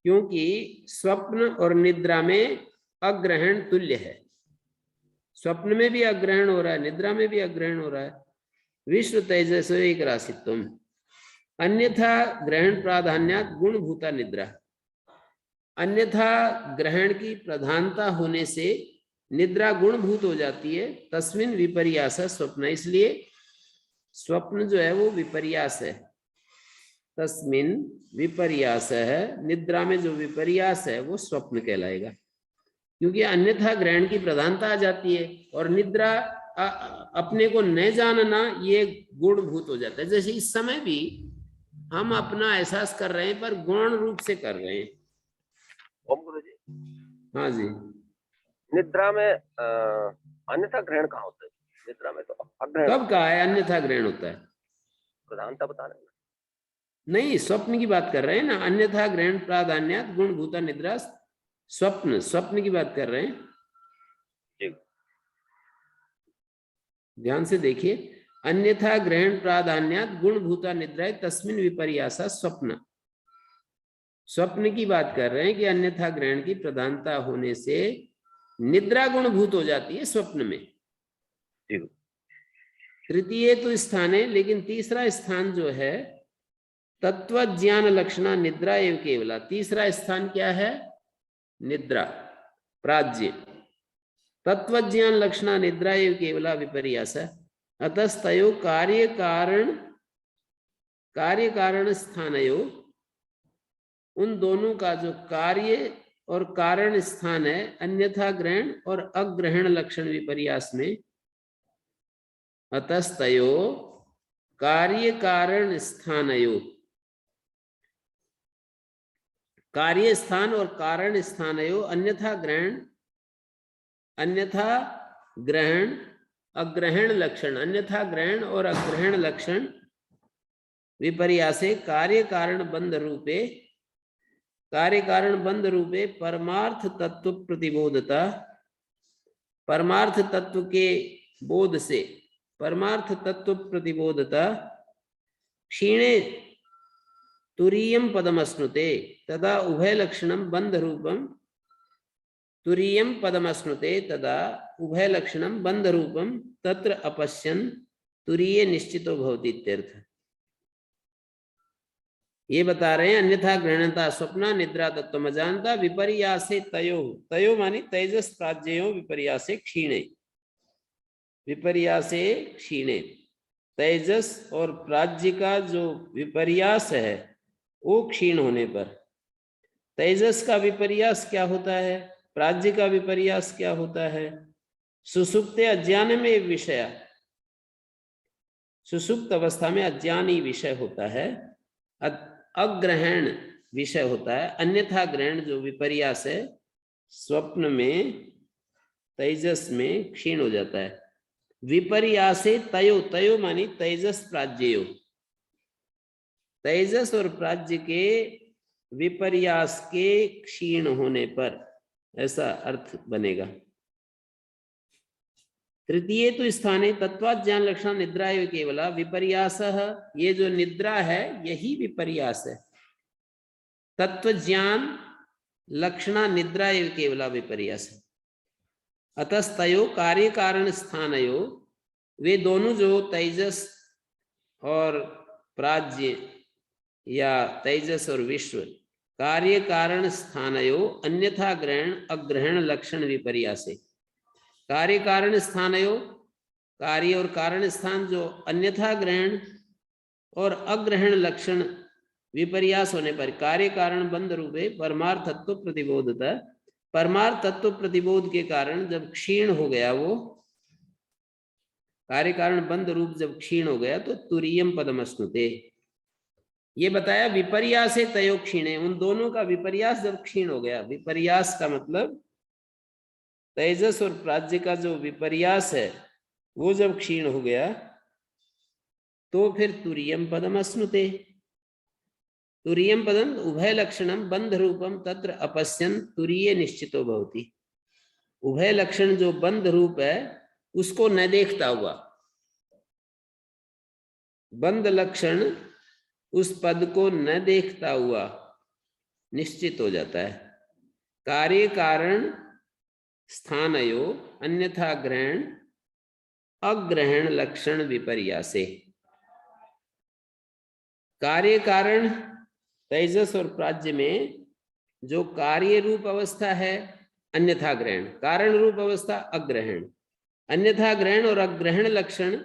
क्योंकि स्वप्न और निद्रा में अग्रहण तुल्य है। स्वप्न में भी अग्रहण हो रहा है, निद्रा में भी अग्रहण हो रहा है। विश्व तेजस एक राशित्वम अन्यथा ग्रहण प्राधान्यात गुणभूता निद्रा। अन्यथा ग्रहण की प्रधानता होने से निद्रा गुणभूत हो जाती है। तस्मिन विपर्यास स्वप्न, इसलिए स्वप्न जो है वो विपर्यास है। तस्मिन विपर्यास है, निद्रा में जो विपर्यास है वो स्वप्न कहलाएगा, क्योंकि अन्यथा ग्रहण की प्रधानता आ जाती है और निद्रा अपने को न जानना ये गुणभूत हो जाता है। जैसे इस समय भी हम अपना एहसास कर रहे हैं पर गौण रूप से कर रहे हैं। ओम गुरु जी, हाँ जी, निद्रा में अन्यथा ग्रहण कहाँ होता है? निद्रा में तो अग्रहण। कब कहा है अन्यथा ग्रहण होता है? प्रधानता बता रहे हैं। नहीं, स्वप्न की बात कर रहे हैं ना। अन्यथा ग्रहण प्राधान्यात गुणभूता निद्रा, स्वप्न, स्वप्न की बात कर रहे हैं। ठीक, ध्यान से देखिए, अन्यथा ग्रहण प्राधान्यात गुणभूता निद्रा तस्मिन विपर्यासा स्वप्न। स्वप्न की बात कर रहे हैं कि अन्यथा ग्रहण की प्रधानता होने से निद्रा गुणभूत हो जाती है स्वप्न में। ठीक। तृतीय तो स्थान है, लेकिन तीसरा स्थान जो है तत्व ज्ञान लक्षणा निद्रा एवं केवला। तीसरा स्थान क्या है? निद्रा, प्राज्य। तत्व ज्ञान लक्षणा निद्रा एवं केवला विपर्यास। अतस्तयो कार्य कारण स्थानयो, उन दोनों का जो कार्य और कारण स्थान है अन्यथा ग्रहण और अग्रहण लक्षण विपर्यास में। अतस्तयो कार्य कारण स्थानयो, कार्य स्थान और कारण स्थानयो अन्यथा ग्रहण अग्रहण लक्षण, अन्यथा ग्रहण और अग्रहण लक्षण विपर्यासे कार्य कारण बंध रूपे परमार्थ तत्व प्रतिबोधता। परमार्थ तत्व के बोध से परमार्थ तत्व प्रतिबोधता क्षीणे तुरीयम पदमश्नुते तदा उभय लक्षणम बंध रूपम। तुरीयम पदमश्नुते तदा उभय लक्षणम बंध रूपम तत्र अपश्यन तुरीय निश्चितो भवति इत्यर्थ। ये बता रहे हैं अन्यथा ग्रहणता स्वप्न निद्रा तत्व अजानता विपर्यासे तयो, तयो मानी तेजस प्राज्ञयो विपर्यासे क्षीणे। विपर्यासे क्षीणे, तेजस और प्राज्ञ का जो विपर्यास है वो क्षीण होने पर। तेजस का विपर्यास क्या होता है? प्राज्ञ का विपर्यास क्या होता है? सुसुप्ते अज्ञान में विषय, सुसुप्त अवस्था में अज्ञान ही विषय होता है, अग्रहण विषय होता है। अन्यथा ग्रहण जो विपर्यास है स्वप्न में तेजस में क्षीण हो जाता है। विपर्यासे तयो, तयो मानी तेजस प्राज्ञयो, तेजस और प्राज्ञ के विपर्यास के क्षीण होने पर, ऐसा अर्थ बनेगा। तृतीय तो स्थाने तत्वाज्ञान लक्षण निद्रा एवं केवला विपर्यास। ये जो निद्रा है यही विपर्यास है। तत्व ज्ञान लक्षणा निद्रा एवं केवला विपर्यास। अतस्तयो कार्य कारण स्थानयो, वे दोनों जो तेजस और प्राज्ञ या तेजस और विश्व, कार्य कारण स्थानयो अन्यथा ग्रहण अग्रहण लक्षण विपर्यासे। कार्य कारण स्थानयो, कार्य और कारण स्थान जो अन्यथा ग्रहण और अग्रहण लक्षण विपर्यास होने पर कार्य कारण बंध रूपे परमार्थ तत्व प्रतिबोधता। परमार्थ तत्व प्रतिबोध के कारण जब क्षीण हो गया, वो कार्य कारण बंध रूप जब क्षीण हो गया तो तुरीयम पदमश्नुते। ये बताया विपर्यासे तयो क्षीणे, उन दोनों का विपर्यास जब क्षीण हो गया। विपर्यास का मतलब तेजस और प्राज्ञ का जो विपर्यास है वो जब क्षीण हो गया तो फिर तुरीयम पदम अश्नुते। तुरीयम पदम उभय लक्षणम बंध रूपम तत्र अपश्यन तुरीय निश्चितो भवति। उभय लक्षण जो बंध रूप है उसको न देखता हुआ, बंध लक्षण उस पद को न देखता हुआ निश्चित हो जाता है। कार्य कारण स्थानयो अन्यथा ग्रहण अग्रहण लक्षण विपर्यासे। कार्य कारण तेजस और प्राज्य में जो कार्य रूप अवस्था है अन्यथा ग्रहण, कारण रूप अवस्था अग्रहण, अन्यथा ग्रहण और अग्रहण लक्षण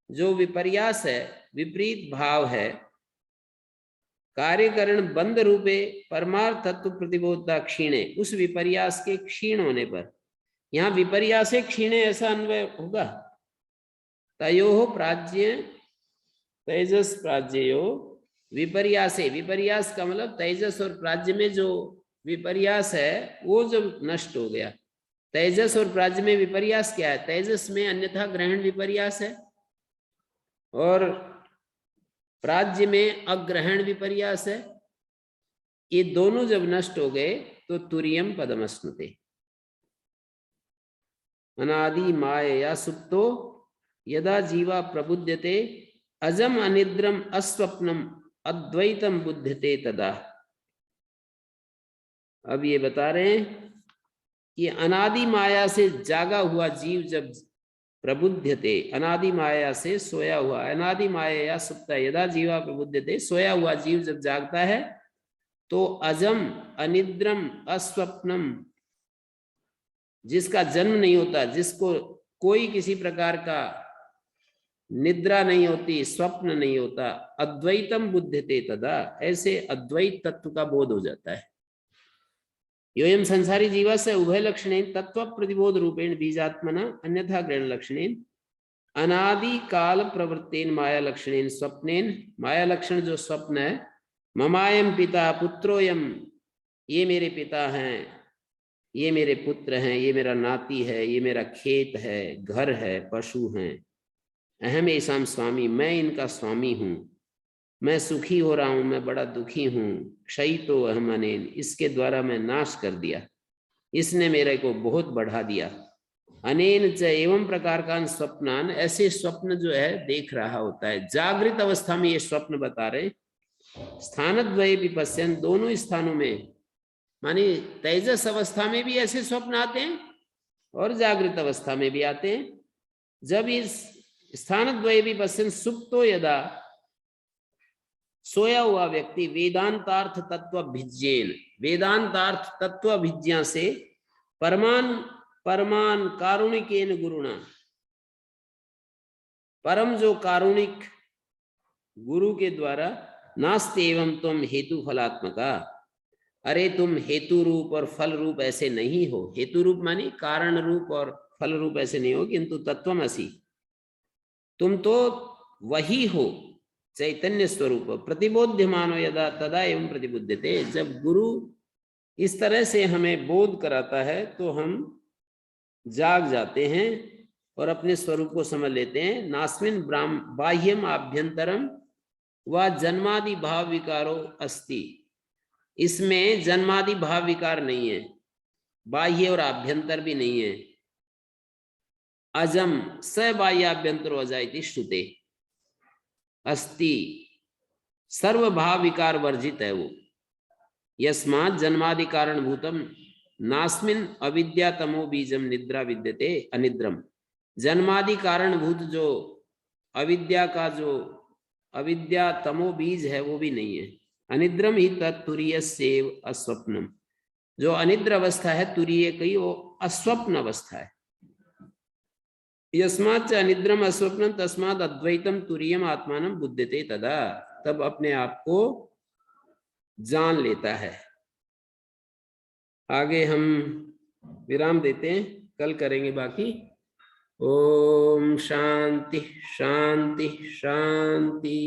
जो विपर्यास है, विपरीत भाव है, कार्यकरण बंध रूपे परमार्थ तत्व प्रतिबोधता क्षीणे, उस विपर्यास के क्षीण होने पर, यहां विपर्यासे क्षीणे ऐसा अन्वय होगा। तयोः प्राज्य तेजस प्राज्यो विपर्यासे, विपर्यास का मतलब तेजस और प्राज्य में जो विपर्यास है वो जब नष्ट हो गया। तेजस और प्राज्य में विपर्यास क्या है? तेजस में अन्यथा ग्रहण विपर्यास है और प्राज्य में अग्रहण विपर्यास है। ये दोनों जब नष्ट हो गए तो तुरीयम पदमश्नुते। अनादि मायया सुप्तो यदा जीवा प्रबुध्यते अजम अनिद्रम अस्वप्नम अद्वैतम बुध्यते तदा। अब ये बता रहे हैं कि अनादि माया से जागा हुआ जीव जब प्रबुध्यते, अनादि माया से सोया हुआ, अनादि माया या सुप्ता यदा जीवा प्रबुध्यते, सोया हुआ जीव जब जागता है तो अजम अनिद्रम अस्वप्नम, जिसका जन्म नहीं होता, जिसको कोई किसी प्रकार का निद्रा नहीं होती, स्वप्न नहीं होता, अद्वैतम बुध्यते तदा, ऐसे अद्वैत तत्व का बोध हो जाता है। योयम संसारी जीवस्य उभय लक्षणेन तत्व प्रतिबोध रूपेण बीजात्मना अन्यथा ग्रहण लक्षणेन अनादि काल प्रवृत्तेन माया लक्षणेन स्वप्नेन, माया लक्षण जो स्वप्न है, ममायम पिता पुत्रोयम, ये मेरे पिता हैं, ये मेरे पुत्र हैं, ये मेरा नाती है, ये मेरा खेत है, घर है, पशु हैं, अहम ऐसाम स्वामी, मैं इनका स्वामी हूं, मैं सुखी हो रहा हूं, मैं बड़ा दुखी हूं, क्षयितो अहम अनेन, इसके द्वारा मैं नाश कर दिया, इसने मेरे को बहुत बढ़ा दिया। अनेन च एवं प्रकार का स्वप्नान, ऐसे स्वप्न जो है देख रहा होता है। जागृत अवस्था में ये स्वप्न बता रहे, स्थानद्वये विपश्यन्, दोनों स्थानों में, माने तेजस अवस्था में भी ऐसे स्वप्न आते हैं और जागृत अवस्था में भी आते हैं। जब इस स्थानद्वये विपश्यन् सुप्तो यदा, सोया हुआ व्यक्ति वेदांतार्थ तत्व भिज्येन, वेदांतार्थ तत्व भिज्ञा से परमान कारुणिकेन गुरुणा, परम जो कारुणिक गुरु के द्वारा, नास्ति एवं तुम हेतु फलात्मका, अरे तुम हेतु रूप और फल रूप ऐसे नहीं हो। हेतु रूप मानी कारण रूप और फल रूप ऐसे नहीं हो, किंतु तत्वमसि, तुम तो वही हो चैतन्य स्वरूप। प्रतिबोध्यमानो यदा तदा एवं प्रतिबुध्यते, जब गुरु इस तरह से हमें बोध कराता है तो हम जाग जाते हैं और अपने स्वरूप को समझ लेते हैं। नास्मिन बाह्यम आभ्यंतरम व जन्मादि भाव विकारो अस्ति, इसमें जन्मादि भाव विकार नहीं है, बाह्य और आभ्यंतर भी नहीं है। अजम स बाह्याभ्यंतरो अजायति श्रुते अस्ति, सर्व भाव विकार वर्जित है वो। यस्मात् जन्मादि कारण भूतम नास्मिन अविद्या तमो बीजम निद्रा विद्यते अनिद्रम, जन्मादि कारण भूत जो अविद्या का जो अविद्या तमो बीज है वो भी नहीं है। अनिद्रम ही तत्तुरीयस्यैव अस्वप्नम, जो अनिद्र अवस्था है तुरीय की, वो अस्वप्न अवस्था है। यस्माच्च अनिद्रम अस्वप्नम तस्मात् अद्वैतम तुरीयम आत्मानं बुध्यते तदा, तब अपने आप को जान लेता है। आगे हम विराम देते हैं, कल करेंगे बाकी। ओम शांति शांति शांति।